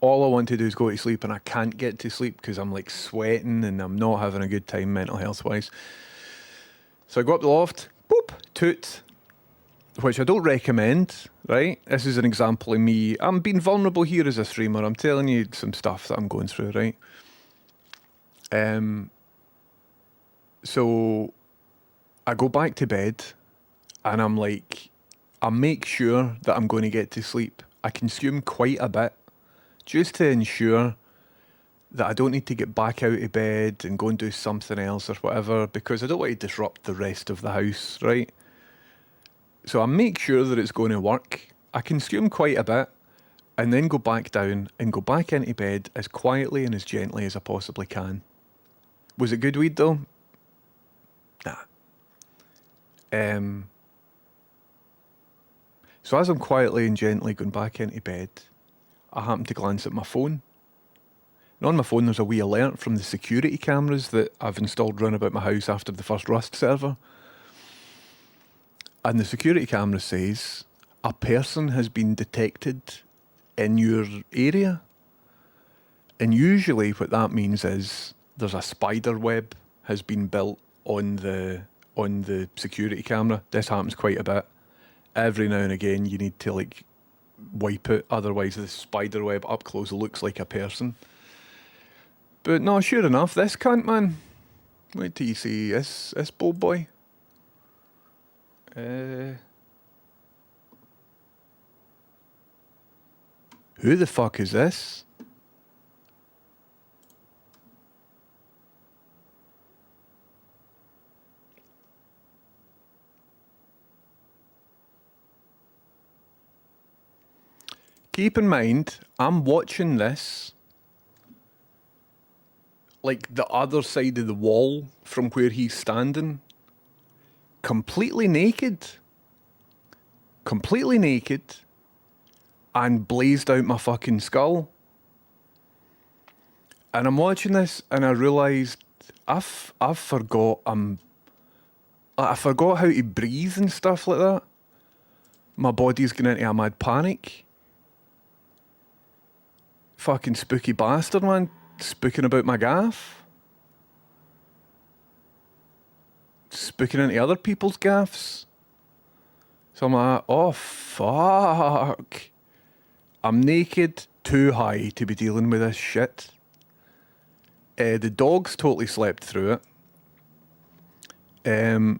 All I want to do is go to sleep, and I can't get to sleep because I'm like sweating and I'm not having a good time mental health-wise. So I go up the loft, boop, toot, which I don't recommend, right? This is an example of me. I'm being vulnerable here as a streamer. I'm telling you some stuff that I'm going through, right? So I go back to bed and I'm like, I make sure that I'm going to get to sleep. I consume quite a bit just to ensure that I don't need to get back out of bed and go and do something else or whatever, because I don't want to disrupt the rest of the house, right? So I make sure that it's going to work. I consume quite a bit and then go back down and go back into bed as quietly and as gently as I possibly can. Was it good weed though? Nah. So as I'm quietly and gently going back into bed, I happen to glance at my phone. And on my phone there's a wee alert from the security cameras that I've installed round about my house after the first Rust server. And the security camera says, a person has been detected in your area. And usually what that means is there's a spider web has been built on the security camera. This happens quite a bit. Every now and again you need to like wipe it, otherwise the spider web up close looks like a person. But no, sure enough, this cunt, man. Wait till you see this bold boy. Who the fuck is this? Keep in mind, I'm watching this like the other side of the wall from where he's standing. Completely naked, and blazed out my fucking skull. And I'm watching this, and I realised I've forgot I forgot how to breathe and stuff like that. My body's going into a mad panic. Fucking spooky bastard, man, spooking about my gaff. Spooking into other people's gaffs. So I'm like, oh fuck. I'm naked, too high to be dealing with this shit. The dog's totally slept through it.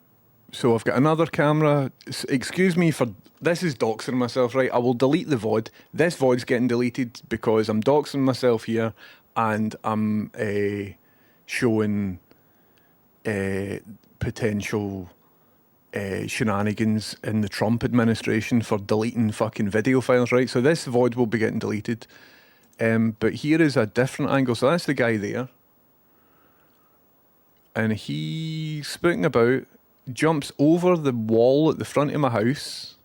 So I've got another camera. Excuse me for, this is doxing myself, right? I will delete the VOD. This VOD's getting deleted because I'm doxing myself here and I'm showing potential shenanigans in the Trump administration for deleting fucking video files, right? So this VOD will be getting deleted. But here is a different angle. So that's the guy there. and he's spooking about, jumps over the wall at the front of my house,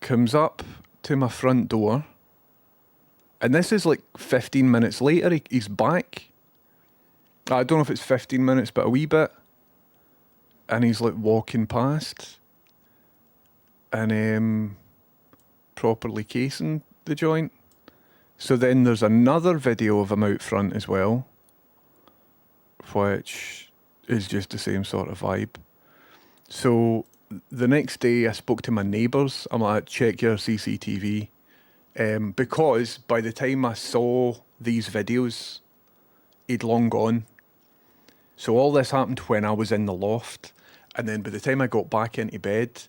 comes up to my front door, and this is like 15 minutes later, he's back. I don't know if it's 15 minutes, but a wee bit. And he's like walking past and properly casing the joint. So then there's another video of him out front as well, which is just the same sort of vibe. So the next day I spoke to my neighbours. I'm like, check your CCTV. Because by the time I saw these videos, he'd long gone. So all this happened when I was in the loft. And then by the time I got back into bed,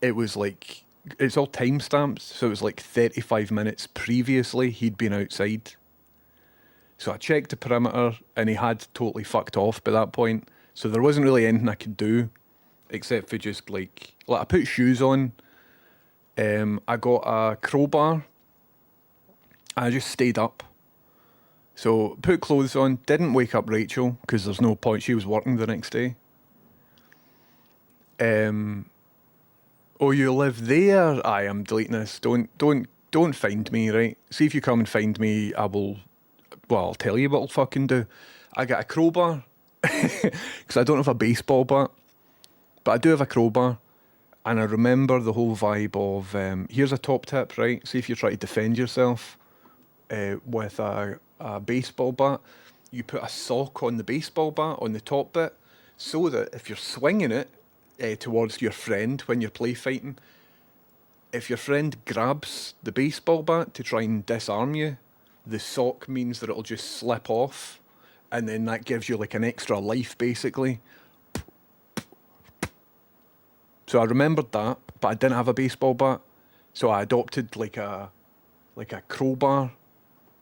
it was like, it's all timestamped. So it was like 35 minutes previously he'd been outside. So I checked the perimeter and he had totally fucked off by that point. So there wasn't really anything I could do except for just like I put shoes on. I got a crowbar. I just stayed up. So put clothes on, didn't wake up Rachel because there's no point. She was working the next day. Oh, you live there? I am deleting this. Don't find me, right? See if you come and find me, I'll tell you what I'll fucking do. I got a crowbar because I don't have a baseball bat, but I do have a crowbar, and I remember the whole vibe of here's a top tip, right? See if you try to defend yourself with a baseball bat. You put a sock on the baseball bat on the top bit, so that if you're swinging it towards your friend when you're play fighting, if your friend grabs the baseball bat to try and disarm you, the sock means that it'll just slip off, and then that gives you like an extra life basically. So I remembered that, but I didn't have a baseball bat, so I adopted like a crowbar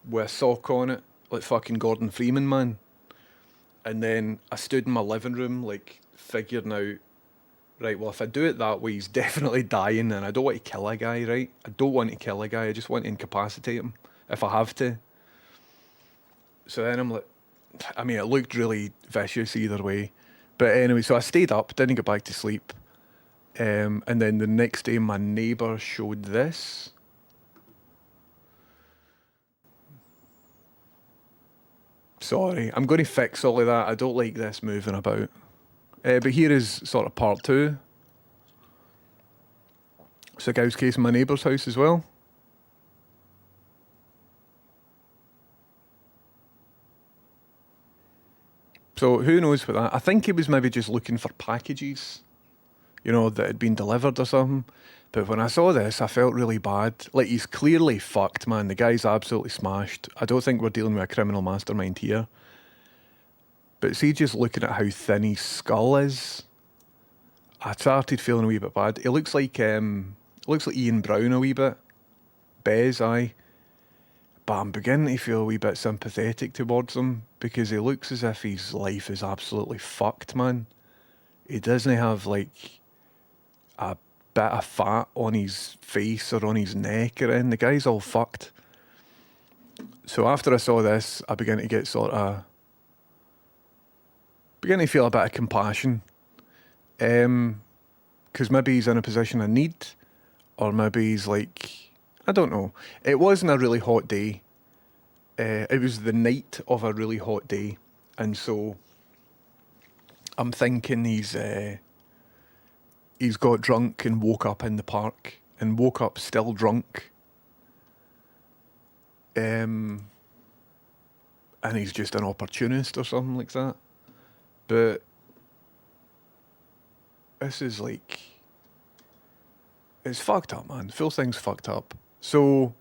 with a sock on it, like fucking Gordon Freeman, man. And then I stood in my living room, like figuring out, right, well, if I do it that way, he's definitely dying, and I don't want to kill a guy, right? I don't want to kill a guy, I just want to incapacitate him, if I have to. So then I'm like, I mean, it looked really vicious either way. But anyway, so I stayed up, didn't get back to sleep. And then the next day, my neighbour showed this. Sorry, I'm going to fix all of that. I don't like this moving about. But here is sort of part two. It's a guy's case in my neighbour's house as well. So who knows what that... I think he was maybe just looking for packages, you know, that had been delivered or something. But when I saw this, I felt really bad. Like, he's clearly fucked, man. The guy's absolutely smashed. I don't think we're dealing with a criminal mastermind here. But see, just looking at how thin his skull is, I started feeling a wee bit bad. It looks like Ian Brown a wee bit. Bez, aye. But I'm beginning to feel a wee bit sympathetic towards him because he looks as if his life is absolutely fucked, man. He doesn't have like a bit of fat on his face or on his neck or anything. The guy's all fucked. So after I saw this, I began to get beginning to feel a bit of compassion. Because maybe he's in a position of need, or maybe he's like, I don't know. It wasn't a really hot day. It was the night of a really hot day, and so I'm thinking he's got drunk and woke up in the park and woke up still drunk. And he's just an opportunist or something like that. But this is like, it's fucked up, man. Full thing's fucked up. So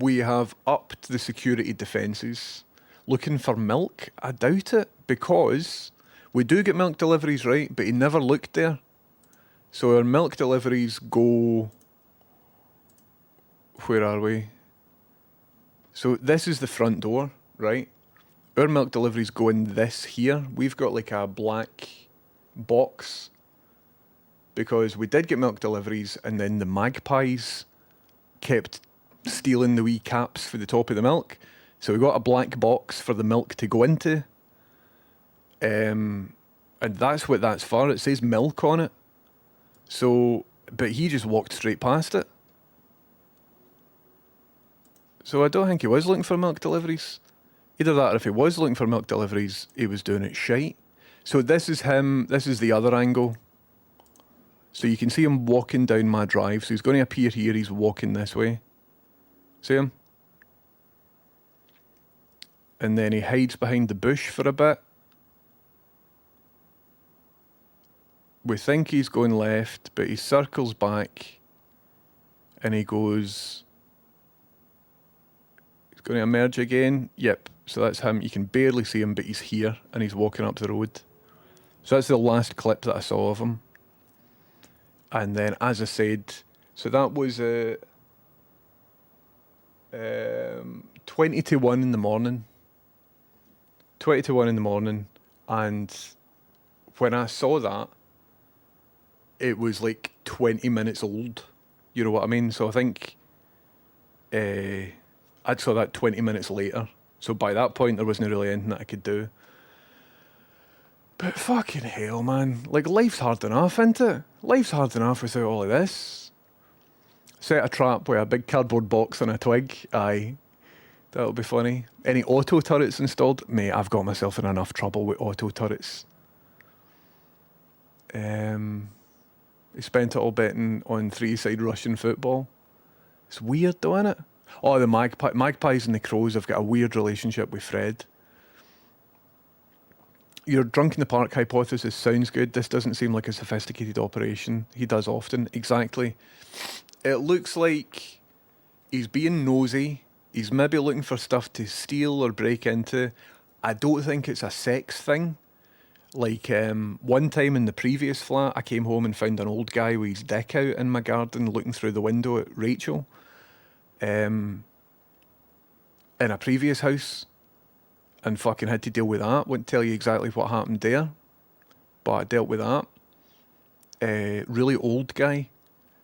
we have upped the security defences. Looking for milk? I doubt it, because we do get milk deliveries, right? But he never looked there. So our milk deliveries go... Where are we? So this is the front door, right? Our milk deliveries go in this here. We've got like a black box because we did get milk deliveries and then the magpies kept stealing the wee caps for the top of the milk. So we got a black box for the milk to go into. And that's what that's for. It says milk on it. So, but he just walked straight past it. So I don't think he was looking for milk deliveries. Either that, or if he was looking for milk deliveries, he was doing it shite. So this is him. This is the other angle. So you can see him walking down my drive. So he's going to appear here. He's walking this way. See him? And then he hides behind the bush for a bit. We think he's going left, but he circles back and he goes... He's going to emerge again. Yep, so that's him. You can barely see him, but he's here and he's walking up the road. So that's the last clip that I saw of him. And then, as I said, so that was 20 to 1 in the morning. 20 to 1 in the morning. And when I saw that, it was like 20 minutes old. You know what I mean? So I think I saw that 20 minutes later. So by that point, there wasn't really anything that I could do. But fucking hell, man. Like, life's hard enough, isn't it? Life's hard enough without all of this. Set a trap with a big cardboard box and a twig. Aye. That'll be funny. Any auto turrets installed? Mate, I've got myself in enough trouble with auto turrets. He spent it all betting on three-side Russian football. It's weird, though, isn't it? Oh, the Magpies and the Crows have got a weird relationship with Fred. Your drunk in the park hypothesis sounds good. This doesn't seem like a sophisticated operation. He does often. Exactly. It looks like he's being nosy. He's maybe looking for stuff to steal or break into. I don't think it's a sex thing. Like, one time in the previous flat, I came home and found an old guy with his dick out in my garden looking through the window at Rachel. In a previous house. And fucking had to deal with that. Won't tell you exactly what happened there. But I dealt with that. Really old guy.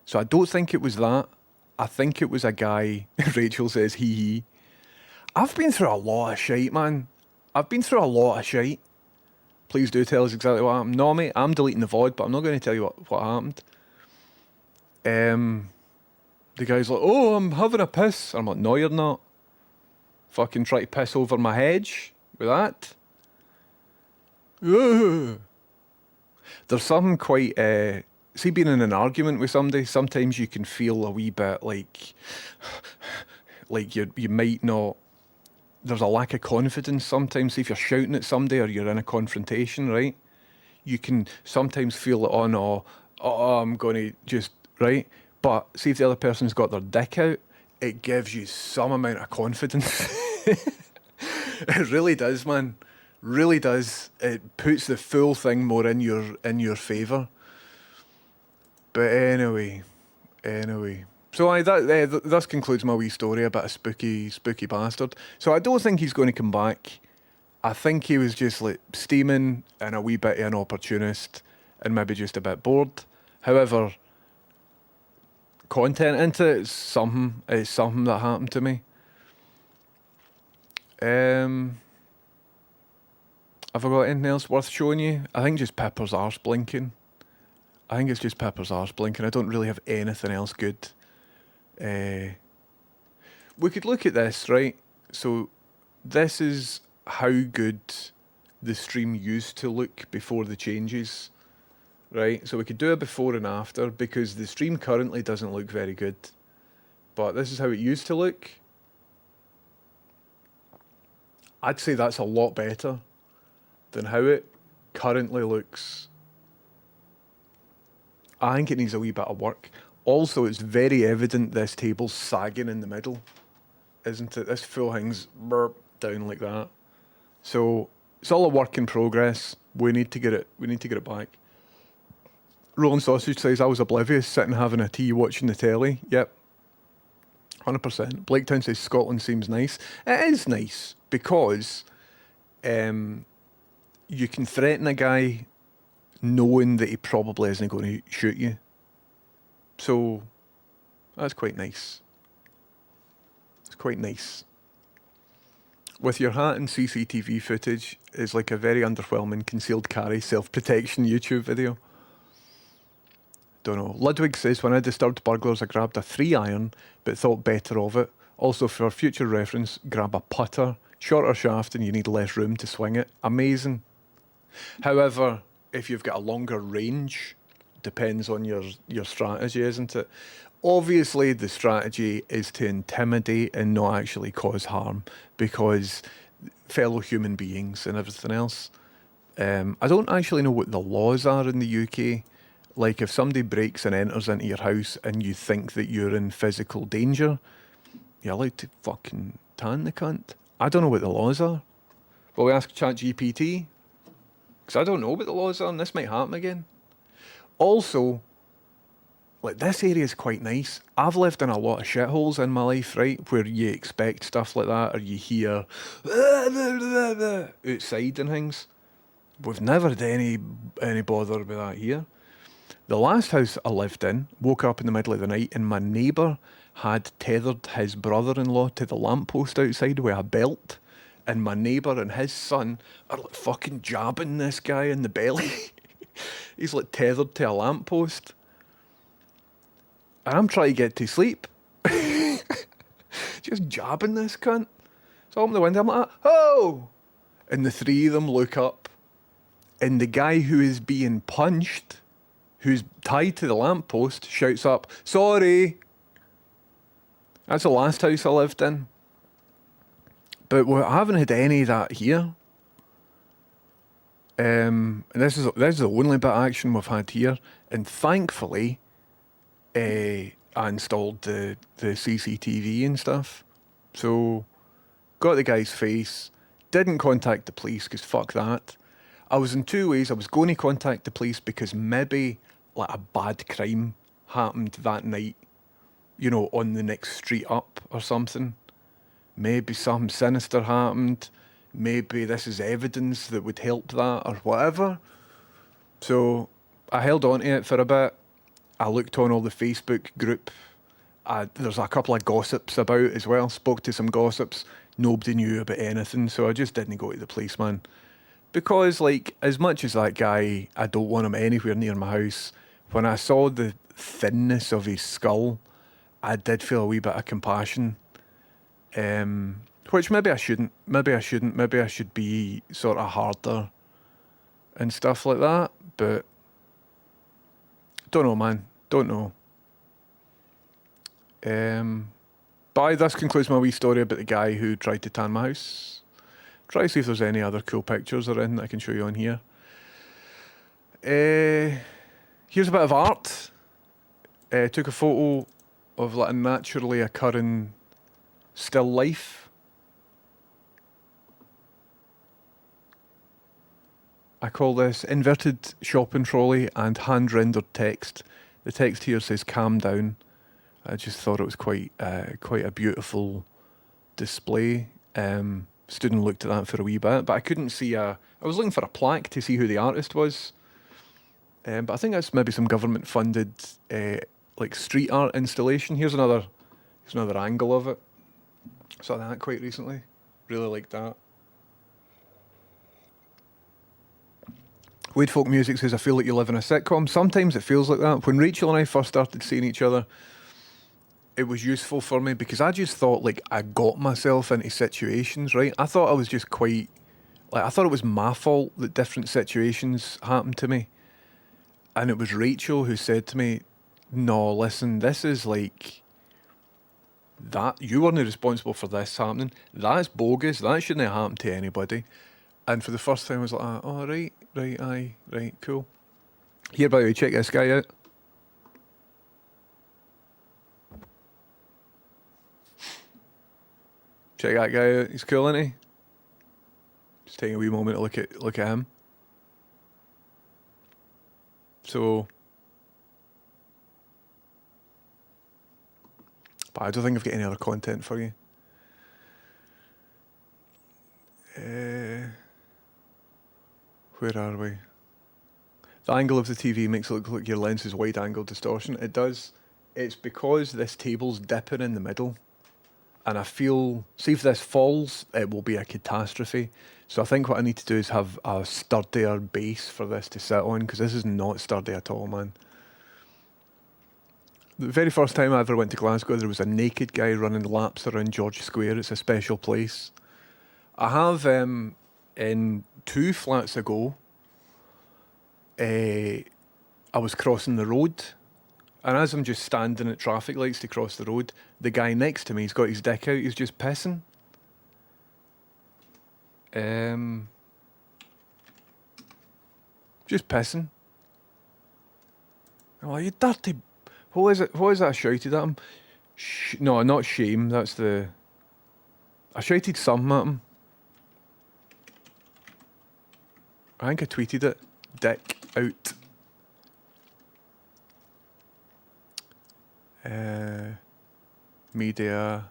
So I don't think it was that. I think it was a guy. Rachel says he. I've been through a lot of shite, man. I've been through a lot of shite. Please do tell us exactly what happened. No, mate, I'm deleting the VOD, but I'm not going to tell you what happened. The guy's like, oh, I'm having a piss. I'm like, no, you're not. Fucking try to piss over my hedge with that. Ugh. There's something quite... see, being in an argument with somebody, sometimes you can feel a wee bit like you might not... There's a lack of confidence sometimes. If you're shouting at somebody or you're in a confrontation, right? You can sometimes feel like, oh no, I'm going to just... Right? But see if the other person's got their dick out, it gives you some amount of confidence. It really does, man. Really does. It puts the full thing more in your favour. But anyway. So this concludes my wee story about a spooky bastard. So I don't think he's going to come back. I think he was just like steaming and a wee bit of an opportunist and maybe just a bit bored. However, content into it is something that happened to me. Have I got anything else worth showing you? I think just Pepper's arse blinking. I think it's just Pepper's arse blinking. I don't really have anything else good. We could look at this, right? So this is how good the stream used to look before the changes. Right, so we could do a before and after because the stream currently doesn't look very good. But this is how it used to look. I'd say that's a lot better than how it currently looks. I think it needs a wee bit of work. Also, it's very evident this table's sagging in the middle, isn't it? This full thing's down like that. So it's all a work in progress. We need to get it back. Rolling Sausage says, I was oblivious, sitting having a tea, watching the telly. Yep. 100%. Blaketown says, Scotland seems nice. It is nice, because you can threaten a guy knowing that he probably isn't going to shoot you. So, that's quite nice. It's quite nice. With your hat and CCTV footage is like a very underwhelming concealed carry self-protection YouTube video. Don't know. Ludwig says, when I disturbed burglars, I grabbed a 3-iron, but thought better of it. Also, for future reference, grab a putter. Shorter shaft and you need less room to swing it. Amazing. However, if you've got a longer range, depends on your strategy, isn't it? Obviously, the strategy is to intimidate and not actually cause harm, because fellow human beings and everything else. I don't actually know what the laws are in the UK. Like, if somebody breaks and enters into your house and you think that you're in physical danger, you're allowed to fucking tan the cunt. I don't know what the laws are. Will we ask ChatGPT? Because I don't know what the laws are, and this might happen again. Also, like, this area is quite nice. I've lived in a lot of shitholes in my life, right, where you expect stuff like that, or you hear outside and things. We've never had any bother with that here. The last house I lived in, woke up in the middle of the night and my neighbour had tethered his brother-in-law to the lamppost outside with a belt, and my neighbour and his son are like fucking jabbing this guy in the belly. He's like tethered to a lamppost. And I'm trying to get to sleep. Just jabbing this cunt. So I open the window, I'm like, oh! And the three of them look up, and the guy who is being punched, who's tied to the lamppost, shouts up, sorry. That's the last house I lived in. But I haven't had any of that here. And this is the only bit of action we've had here. And thankfully, I installed the CCTV and stuff. So, got the guy's face. Didn't contact the police, because fuck that. I was in two ways. I was going to contact the police because maybe like a bad crime happened that night, you know, on the next street up or something. Maybe something sinister happened. Maybe this is evidence that would help that or whatever. So I held on to it for a bit. I looked on all the Facebook group. There's a couple of gossips about as well. Spoke to some gossips. Nobody knew about anything, so I just didn't go to the police, man. Because, like, as much as that guy, I don't want him anywhere near my house, when I saw the thinness of his skull, I did feel a wee bit of compassion. Which maybe I shouldn't. Maybe I shouldn't. Maybe I should be sort of harder and stuff like that. But don't know, man. Don't know. But this concludes my wee story about the guy who tried to tan my house. Try to see if there's any other cool pictures around that I can show you on here. Here's a bit of art. Took a photo of like a naturally occurring still life. I call this inverted shopping trolley and hand-rendered text. The text here says "calm down." I just thought it was quite a beautiful display. Stood and looked at that for a wee bit, but I couldn't see I was looking for a plaque to see who the artist was. But I think that's maybe some government-funded like street art installation. Here's another angle of it. Saw that quite recently. Really liked that. Wade Folk Music says, I feel like you live in a sitcom. Sometimes it feels like that. When Rachel and I first started seeing each other, it was useful for me because I just thought like I got myself into situations, right? I thought I was just quite, like, I thought it was my fault that different situations happened to me. And it was Rachel who said to me, no, listen, this is like, that, you weren't responsible for this happening. That's bogus. That shouldn't have happened to anybody. And for the first time I was like, oh, right, aye, right, cool. Here, by the way, check this guy out. Check that guy out. He's cool, isn't he? Just taking a wee moment to look at him. So, but I don't think I've got any other content for you. Where are we? The angle of the TV makes it look like your lens is wide angle distortion. It does. It's because this table's dipping in the middle. And I feel, see if this falls, it will be a catastrophe. So I think what I need to do is have a sturdier base for this to sit on, because this is not sturdy at all, man. The very first time I ever went to Glasgow, there was a naked guy running laps around George Square. It's a special place. I have, in 2 flats ago, I was crossing the road, and as I'm just standing at traffic lights to cross the road, the guy next to me, he's got his dick out, he's just pissing. Just pissing. Oh, you dirty... What is it? What is that I shouted at him? No, not shame, that's the... I shouted something at him. I think I tweeted it. Dick out. Media.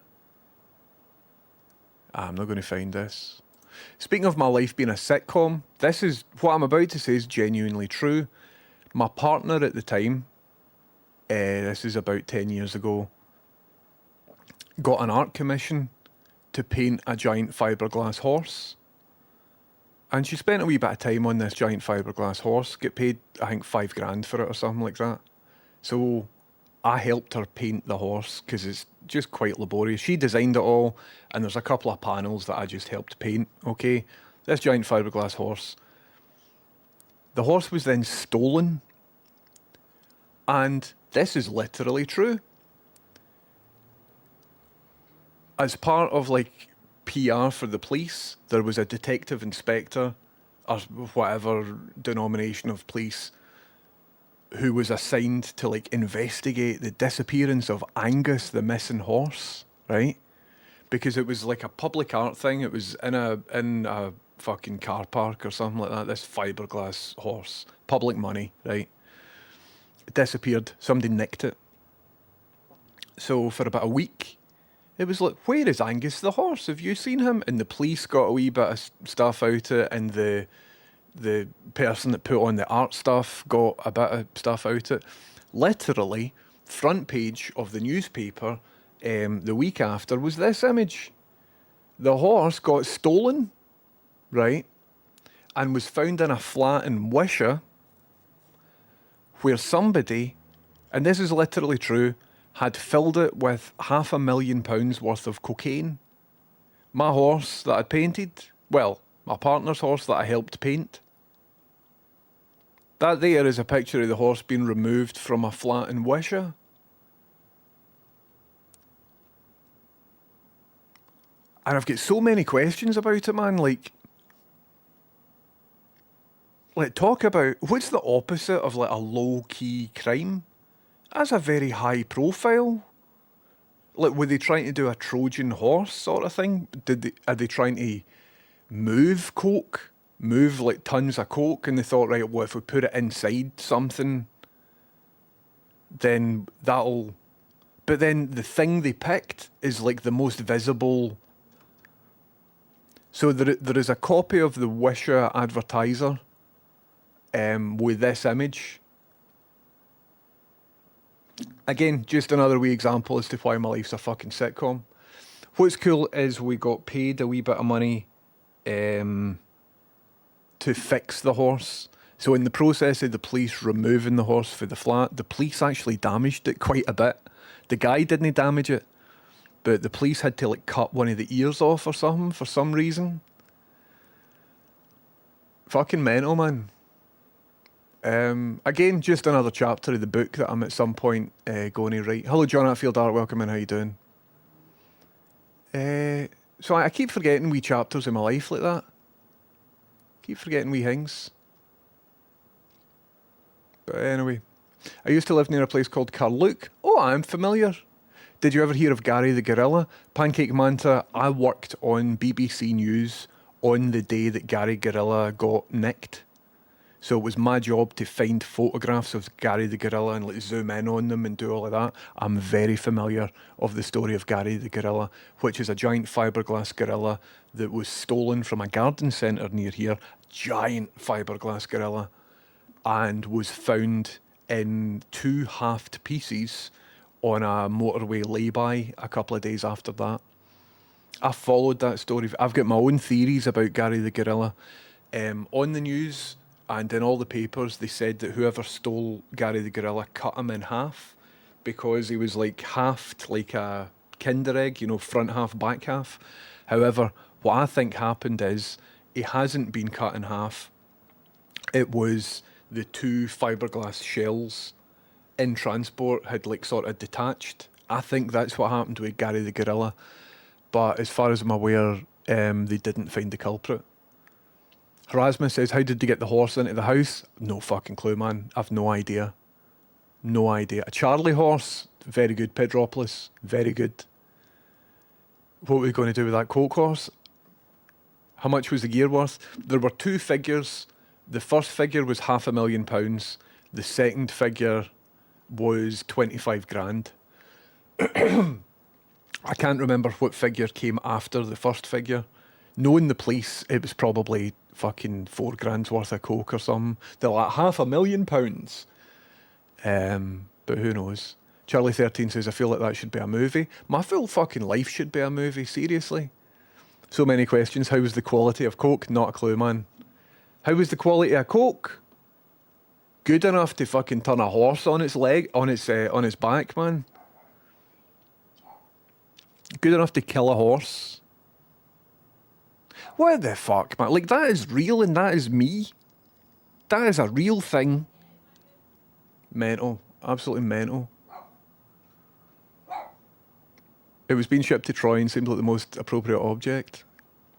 I'm not going to find this. Speaking of my life being a sitcom, this is what I'm about to say is genuinely true. My partner at the time, this is about 10 years ago, got an art commission to paint a giant fiberglass horse. And she spent a wee bit of time on this giant fiberglass horse, get paid, I think, $5,000 for it or something like that. So I helped her paint the horse because it's just quite laborious. She designed it all, and there's a couple of panels that I just helped paint, okay? This giant fiberglass horse. The horse was then stolen, and this is literally true. As part of, like, PR for the police, there was a detective inspector, or whatever denomination of police, who was assigned to, like, investigate the disappearance of Angus, the missing horse, right? Because it was like a public art thing. It was in a fucking car park or something like that. This fiberglass horse, public money, right? It disappeared. Somebody nicked it. So for about a week, it was like, where is Angus the horse? Have you seen him? And the police got a wee bit of stuff out of it, and the person that put on the art stuff got a bit of stuff out of it. Literally, front page of the newspaper the week after was this image. The horse got stolen, right? And was found in a flat in Wishaw, where somebody, and this is literally true, had filled it with £500,000 worth of cocaine. My horse that I painted, well, my partner's horse that I helped paint. That there is a picture of the horse being removed from a flat in Wishaw. And I've got so many questions about it, man. Like talk about, what's the opposite of like a low-key crime? That's a very high profile. Like, were they trying to do a Trojan horse sort of thing? Are they trying to move coke? Move like tons of coke? And they thought, right, well, if we put it inside something, then that'll... But then the thing they picked is like the most visible... So there is a copy of the Wishaw Advertiser with this image. Again, just another wee example as to why my life's a fucking sitcom. What's cool is we got paid a wee bit of money to fix the horse. So in the process of the police removing the horse for the flat, the police actually damaged it quite a bit. The guy didn't damage it, but the police had to like cut one of the ears off or something for some reason. Fucking mental, man. Again, just another chapter of the book that I'm at some point going to write. Hello, John Atfield Art. Welcome in. How you doing? So I keep forgetting wee chapters in my life like that. Keep forgetting wee things. But anyway, I used to live near a place called Carluke. Oh, I'm familiar. Did you ever hear of Gary the Gorilla? Pancake Manta, I worked on BBC News on the day that Gary Gorilla got nicked. So it was my job to find photographs of Gary the Gorilla and like zoom in on them and do all of that. I'm very familiar of the story of Gary the Gorilla, which is a giant fiberglass gorilla that was stolen from a garden centre near here. Giant fiberglass gorilla. And was found in 2 halved pieces on a motorway lay-by a couple of days after that. I followed that story. I've got my own theories about Gary the Gorilla. On the news and in all the papers, they said that whoever stole Gary the Gorilla cut him in half because he was like halved like a Kinder egg, you know, front half, back half. However, what I think happened is he hasn't been cut in half. It was the two fiberglass shells in transport had like sort of detached. I think that's what happened with Gary the Gorilla. But as far as I'm aware, they didn't find the culprit. Harasma says, how did they get the horse into the house? No fucking clue, man. I've no idea. No idea. A Charlie horse, very good. Pedropolis, very good. What were we going to do with that Coke horse? How much was the gear worth? There were two figures. The first figure was £500,000. The second figure was 25 grand. I can't remember what figure came after the first figure. Knowing the police, it was probably fucking 4 grand's worth of Coke or something. They're like £500,000. But who knows? Charlie13 says, I feel like that should be a movie. My full fucking life should be a movie, seriously. So many questions. How was the quality of Coke? Not a clue, man. How was the quality of Coke? Good enough to fucking turn a horse on its leg, on its back, man. Good enough to kill a horse. What the fuck, man? Like, that is real and that is me. That is a real thing. Mental. Absolutely mental. It was being shipped to Troy and seemed like the most appropriate object.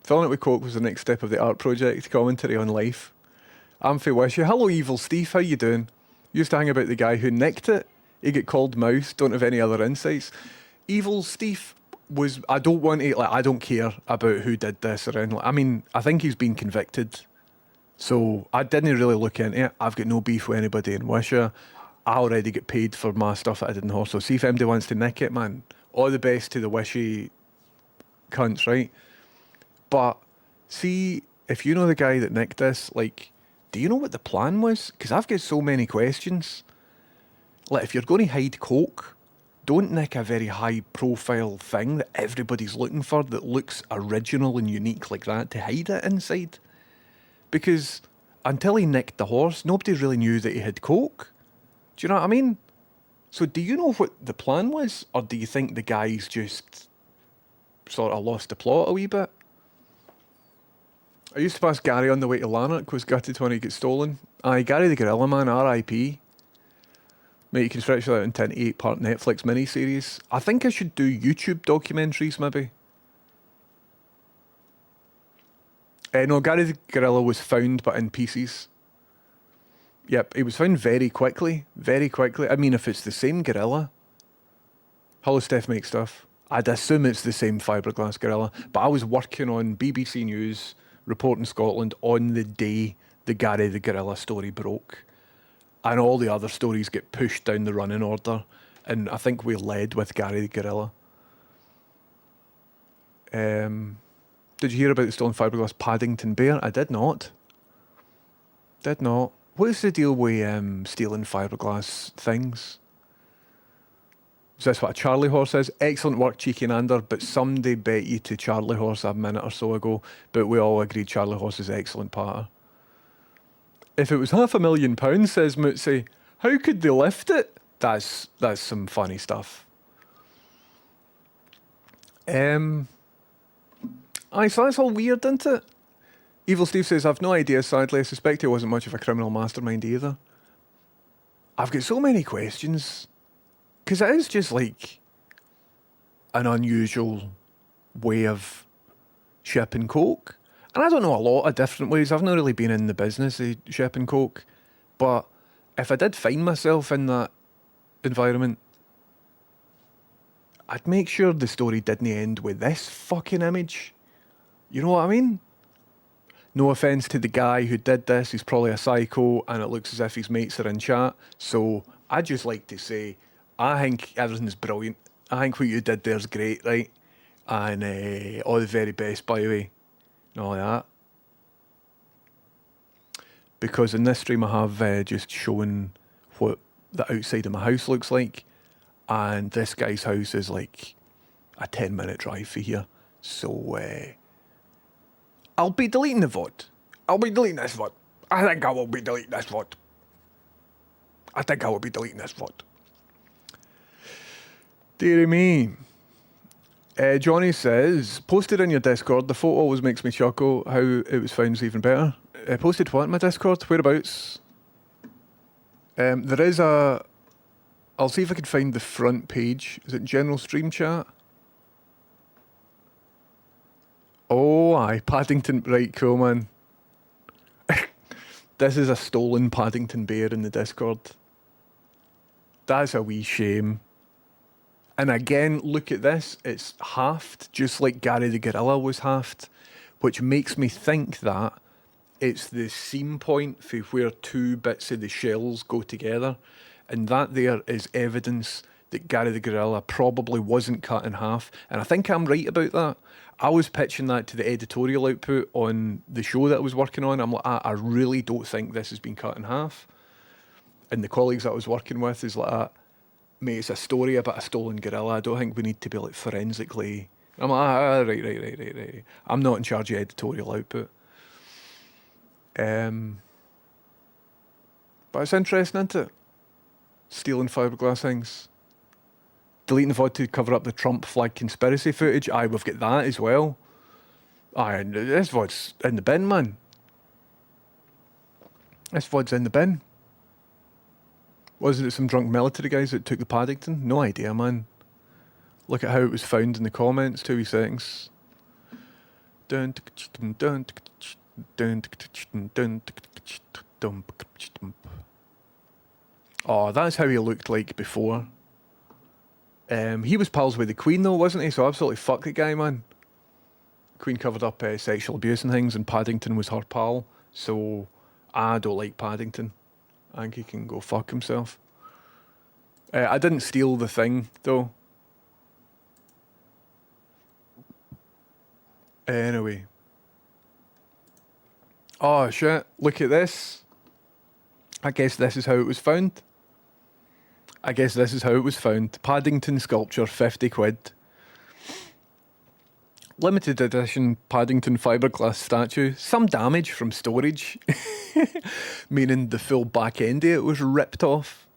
Filling it with Coke was the next step of the art project. Commentary on life. I'm Faye Wish you. Hello, Evil Steve. How you doing? Used to hang about the guy who nicked it. He get called mouse. Don't have any other insights. Evil Steve was... I don't want to... Like, I don't care about who did this or anything. I mean, I think he's been convicted. So, I didn't really look into it. I've got no beef with anybody in Wisha. I already get paid for my stuff that I did in horse. So, see if anybody wants to nick it, man. All the best to the Wishy cunts, right? But, see, if you know the guy that nicked this, like... Do you know what the plan was? Because I've got so many questions. Like, if you're going to hide Coke, don't nick a very high-profile thing that everybody's looking for that looks original and unique like that to hide it inside. Because until he nicked the horse, nobody really knew that he had Coke. Do you know what I mean? So do you know what the plan was? Or do you think the guy's just sort of lost the plot a wee bit? I used to pass Gary on the way to Lanark, was gutted when he got stolen. Aye, Gary the Gorilla Man, R.I.P. Mate, you can stretch that into an 8-part Netflix miniseries. I think I should do YouTube documentaries, maybe. No, Gary the Gorilla was found, but in pieces. Yep, he was found very quickly. Very quickly. I mean, if it's the same gorilla. Hello, Steph Make Stuff. I'd assume it's the same fiberglass gorilla. But I was working on BBC News... reporting Scotland on the day the Gary the Gorilla story broke. And all the other stories get pushed down the running order. And I think we led with Gary the Gorilla. Did you hear about the stolen fiberglass Paddington Bear? I did not. Did not. What is the deal with stealing fiberglass things? Is this what a Charlie horse is? Excellent work, Cheeky Nander, but somebody bet you to Charlie horse a minute or so ago, but we all agreed Charlie horse is excellent patter. If it was £500,000, says Mootsy, how could they lift it? That's some funny stuff. Aye, so that's all weird, isn't it? Evil Steve says, I've no idea, sadly. I suspect he wasn't much of a criminal mastermind either. I've got so many questions. Because it is just like an unusual way of shipping Coke. And I don't know a lot of different ways. I've not really been in the business of shipping Coke. But if I did find myself in that environment, I'd make sure the story didn't end with this fucking image. You know what I mean? No offence to the guy who did this. He's probably a psycho and it looks as if his mates are in chat. So I'd just like to say... I think everything's brilliant. I think what you did there's great, right? And all the very best, by the way. And all that. Because in this stream I have just shown what the outside of my house looks like. And this guy's house is like a 10-minute drive for here. So, I'll be deleting the VOD. I'll be deleting this VOD. I think I will be deleting this VOD. I think I will be deleting this VOD. Deary me. Johnny says, posted in your Discord, the photo always makes me chuckle. How it was found is even better. Posted what in my Discord? Whereabouts? There is a... I'll see if I can find the front page. Is it general stream chat? Oh, aye. Paddington. Right, cool, man. This is a stolen Paddington bear in the Discord. That's a wee shame. And again, look at this. It's halved, just like Gary the Gorilla was halved, which makes me think that it's the seam point for where two bits of the shells go together. And that there is evidence that Gary the Gorilla probably wasn't cut in half. And I think I'm right about that. I was pitching that to the editorial output on the show that I was working on. I'm like, I really don't think this has been cut in half. And the colleagues that I was working with is like, mate, it's a story about a stolen gorilla. I don't think we need to be like forensically. I'm like, right. I'm not in charge of editorial output. But it's interesting, isn't it? Stealing fiberglass things. Deleting the VOD to cover up the Trump flag conspiracy footage. Aye, we've got that as well. Aye, this VOD's in the bin, man. This VOD's in the bin. Wasn't it some drunk military guys that took the Paddington? No idea, man. Look at how it was found in the comments. 2 wee seconds. Oh, that's how he looked like before. He was pals with the Queen though, wasn't he? So absolutely fuck the guy, man. Queen covered up sexual abuse and things, and Paddington was her pal. So I don't like Paddington. I think he can go fuck himself. I didn't steal the thing though. Anyway. Oh shit, look at this. I guess this is how it was found. Paddington sculpture, 50 quid. Limited edition Paddington fiberglass statue. Some damage from storage. Meaning the full back end of it was ripped off.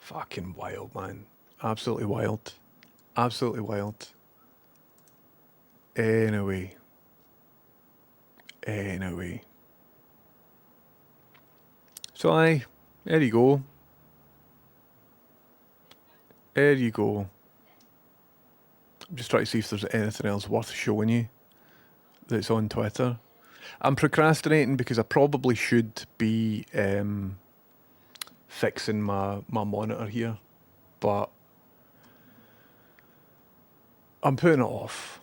Fucking wild, man. Absolutely wild. Absolutely wild. Anyway. So aye, there you go. I'm just trying to see if there's anything else worth showing you that's on Twitter. I'm procrastinating because I probably should be fixing my monitor here, but I'm putting it off.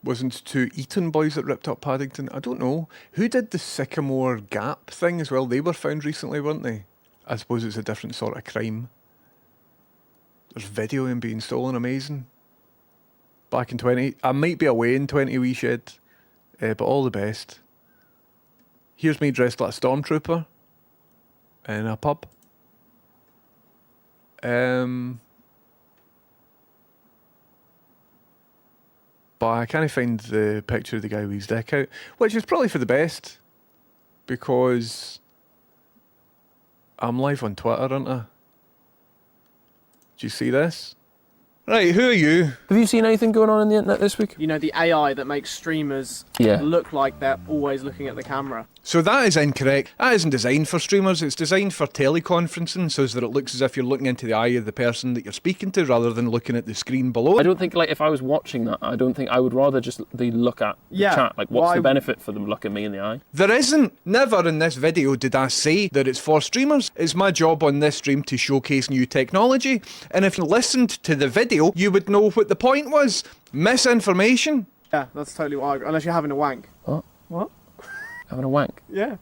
Wasn't two Eton boys that ripped up Paddington? I don't know. Who did the Sycamore Gap thing as well? They were found recently, weren't they? I suppose it's a different sort of crime. There's video of him being stolen. Amazing. Back in 20... I might be away in 20 wee shed. But all the best. Here's me dressed like a stormtrooper. In a pub. But I can't find the picture of the guy with his dick out. Which is probably for the best. Because... I'm live on Twitter, aren't I? Do you see this? Right, who are you? Have you seen anything going on in the internet this week? You know, the AI that makes streamers look like they're always looking at the camera. So that is incorrect. That isn't designed for streamers. It's designed for teleconferencing so that it looks as if you're looking into the eye of the person that you're speaking to rather than looking at the screen below. I don't think, like, if I was watching that, I don't think I would rather just look at the chat. Like, what's the benefit for them looking me in the eye? There isn't. Never in this video did I say that it's for streamers. It's my job on this stream to showcase new technology. And if you listened to the video, you would know what the point was. Misinformation. Yeah, that's totally what unless you're having a wank. What? What? Having a wank? Yeah.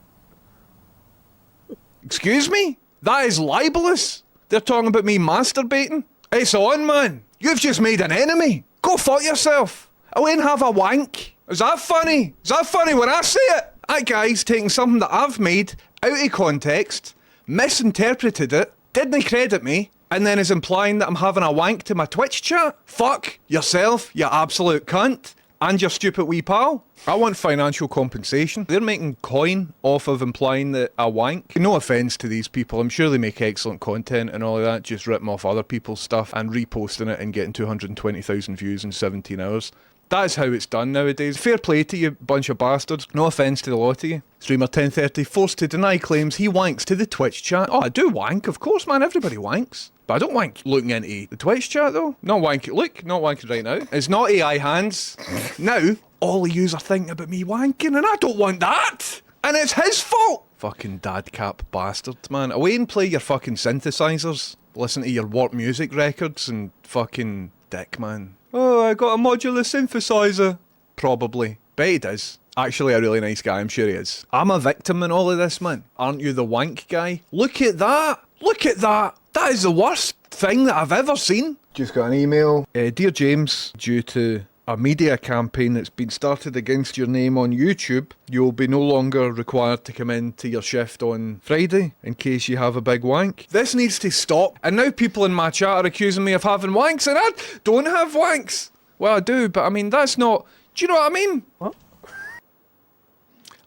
Excuse me? That is libelous. They're talking about me masturbating. It's on, man. You've just made an enemy. Go fuck yourself. I went and have a wank. Is that funny? Is that funny when I say it? That guy's taking something that I've made out of context, misinterpreted it, didn't credit me, and then is implying that I'm having a wank to my Twitch chat? Fuck yourself, you absolute cunt. And your stupid wee pal. I want financial compensation. They're making coin off of implying that I wank. No offence to these people. I'm sure they make excellent content and all of that, just ripping off other people's stuff and reposting it and getting 220,000 views in 17 hours. That is how it's done nowadays. Fair play to you, bunch of bastards. No offence to the lot of you. Streamer 1030 forced to deny claims he wanks to the Twitch chat. Oh, I do wank, of course, man. Everybody wanks. But I don't wank looking into the Twitch chat, though. Not wanking. Look, not wanking right now. It's not AI hands. Now, all of yous are thinking about me wanking, and I don't want that. And it's his fault. Fucking dad cap bastard, man. Away and play your fucking synthesizers. Listen to your warp music records and fucking dick, man. Oh, I got a modular synthesizer. Probably. Bet he does. Actually a really nice guy, I'm sure he is. I'm a victim in all of this, man. Aren't you the wank guy? Look at that! Look at that! That is the worst thing that I've ever seen. Just got an email. Dear James, due to a media campaign that's been started against your name on YouTube, you'll be no longer required to come in to your shift on Friday in case you have a big wank. This needs to stop. And now people in my chat are accusing me of having wanks, and I don't have wanks. Well, I do, but I mean, that's not... Do you know what I mean? What?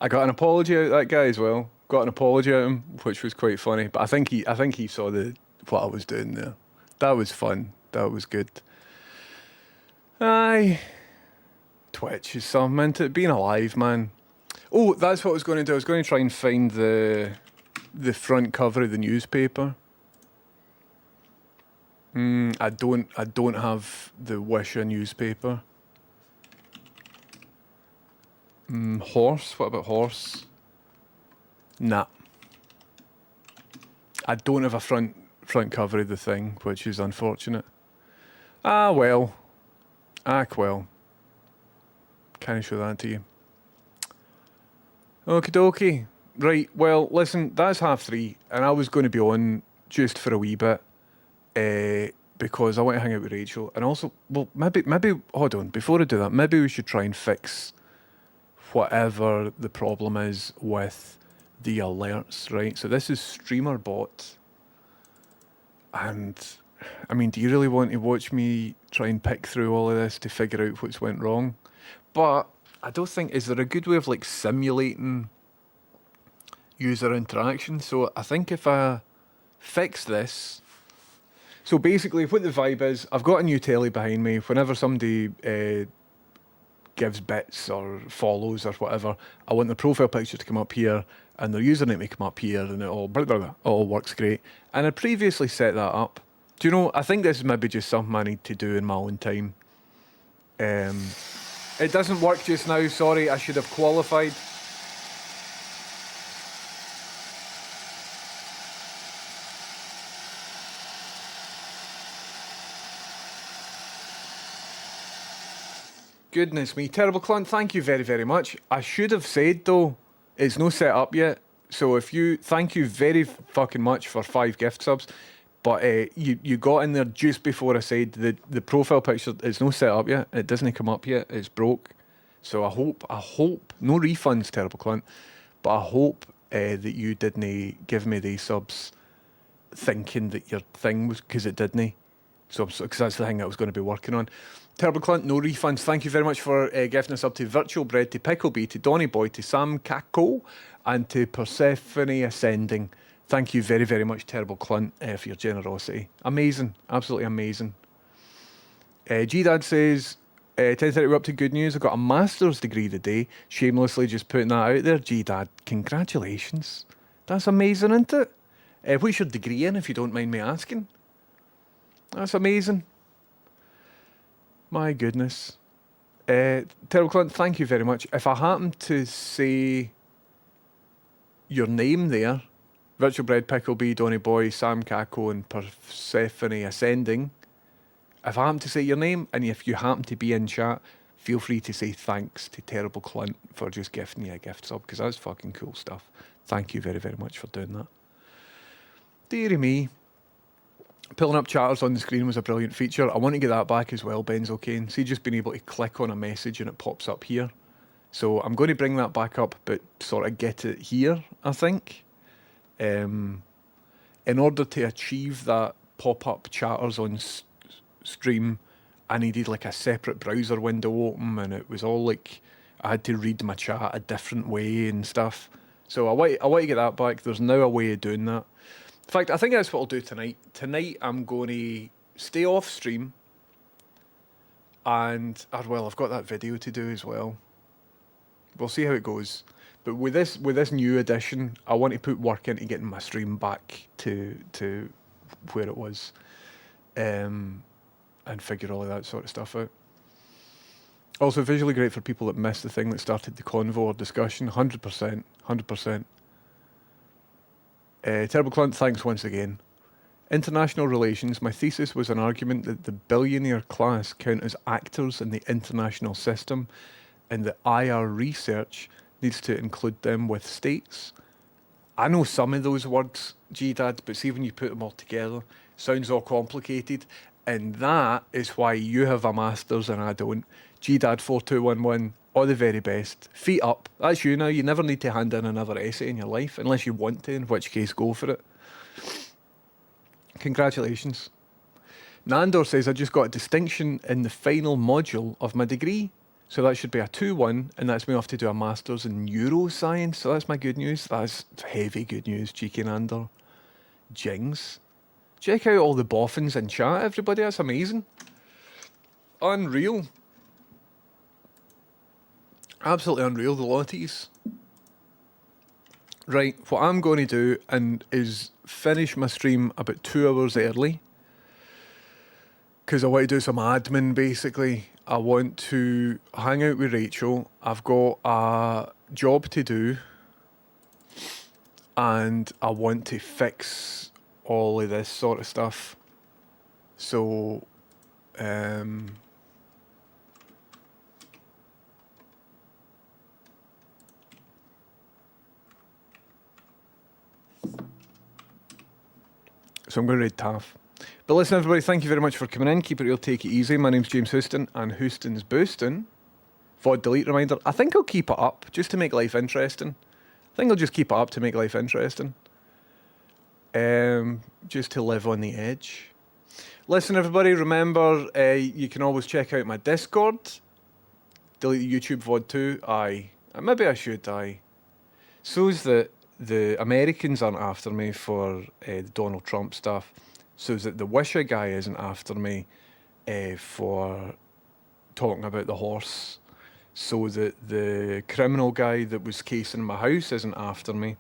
I got an apology out of that guy as well. Got an apology out of him, which was quite funny. But I think he saw what I was doing there. That was fun. That was good. Aye. Twitch is something into it. Being alive, man. Oh, that's what I was going to do. I was going to try and find the front cover of the newspaper. I don't have the Wisha newspaper. Horse? What about horse? Nah. I don't have a front cover of the thing, which is unfortunate. Ah, well. Well. Can't show that to you. Okie dokie. Right, well, listen, that's 3:30, and I was going to be on just for a wee bit, because I want to hang out with Rachel, and also, well, maybe, hold on, before I do that, maybe we should try and fix whatever the problem is with the alerts, right? So this is StreamerBot, and I mean, do you really want to watch me try and pick through all of this to figure out what's went wrong? But I don't think, is there a good way of like simulating user interaction? So I think if I fix this, so basically what the vibe is, I've got a new telly behind me. Whenever somebody gives bits or follows or whatever, I want their profile picture to come up here and their username to come up here, and it all works great. And I previously set that up. Do you know, I think this is maybe just something I need to do in my own time. It doesn't work just now, sorry, I should have qualified. Goodness me, Terrible Clunt, thank you very, very much. I should have said though, it's no set up yet. So thank you very fucking much for 5 gift subs. But you got in there just before I said the profile picture is no set up yet. It doesn't come up yet. It's broke. So I hope, no refunds, Terrible Clunt, but I hope that you didn't give me these subs thinking that your thing was, because it didn't. So because that's the thing I was going to be working on. Terrible Clunt, no refunds. Thank you very much for gifting us up to Virtual Bread, to Picklebee, to Donny Boy, to Sam Kako, and to Persephone Ascending. Thank you very, very much, Terrible Clunt, for your generosity. Amazing. Absolutely amazing. G-Dad says, 10:30, we're up to good news. I got a master's degree today. Shamelessly just putting that out there. G-Dad, congratulations. That's amazing, isn't it? What's your degree in, if you don't mind me asking? That's amazing. My goodness. Terrible Clunt, thank you very much. If I happen to say your name there, Virtual Bread, Picklebee, Donny Boy, Sam Kako, and Persephone Ascending, if I happen to say your name, and if you happen to be in chat, feel free to say thanks to Terrible Clunt for just gifting you a gift sub, because that's fucking cool stuff. Thank you very, very much for doing that. Deary me. Pulling up chatters on the screen was a brilliant feature. I want to get that back as well, Benzo Kane. See, just being able to click on a message and it pops up here. So I'm going to bring that back up, but sort of get it here, I think. In order to achieve that pop-up chatters on stream, I needed like a separate browser window open, and it was all like I had to read my chat a different way and stuff. So I want to get that back. There's now a way of doing that. In fact, I think that's what I'll do tonight. Tonight I'm going to stay off stream, and well, I've got that video to do as well. We'll see how it goes. But with this new edition, I want to put work into getting my stream back to where it was, and figure all of that sort of stuff out. Also, visually great for people that missed the thing that started the convo or discussion. 100%, 100%. Terrible Clunt, thanks once again. International relations. My thesis was an argument that the billionaire class count as actors in the international system, and that IR research needs to include them with states. I know some of those words, G-Dad, but see when you put them all together, sounds all complicated, and that is why you have a master's and I don't. G-Dad 4211, all the very best. Feet up, that's you now. You never need to hand in another essay in your life, unless you want to, in which case go for it. Congratulations. Nandor says, I just got a distinction in the final module of my degree. So that should be a 2-1, and that's me off to do a master's in neuroscience. So that's my good news. That's heavy good news, cheeky Nander. Jings. Check out all the boffins in chat, everybody. That's amazing. Unreal. Absolutely unreal, the lotties. Right, what I'm going to do is finish my stream about 2 hours early, because I want to do some admin, basically. I want to hang out with Rachel. I've got a job to do, and I want to fix all of this sort of stuff. So, I'm going to read TAF. But listen, everybody, thank you very much for coming in. Keep it real, take it easy. My name's James Houston, and Houston's boosting. VOD delete reminder. I think I'll keep it up just to make life interesting. I think I'll just keep it up to make life interesting. Just to live on the edge. Listen, everybody, remember, you can always check out my Discord. Delete the YouTube VOD too. Aye. Maybe I should, aye. So's that the Americans aren't after me for the Donald Trump stuff. So that the Wisha guy isn't after me for talking about the horse. So that the criminal guy that was casing my house isn't after me.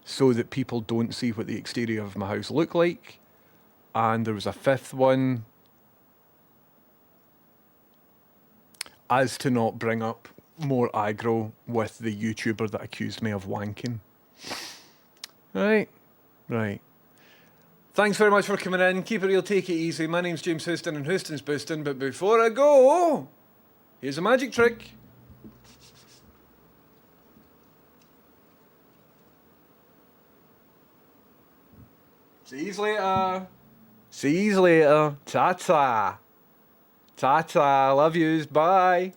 So that people don't see what the exterior of my house looked like. And there was a 5th one. As to not bring up more aggro with the YouTuber that accused me of wanking. Right. Thanks very much for coming in. Keep it real, take it easy. My name's James Houston, and Houston's boosting. But before I go, here's a magic trick. See you later. See you later. Ta-ta. Ta-ta. Love yous. Bye.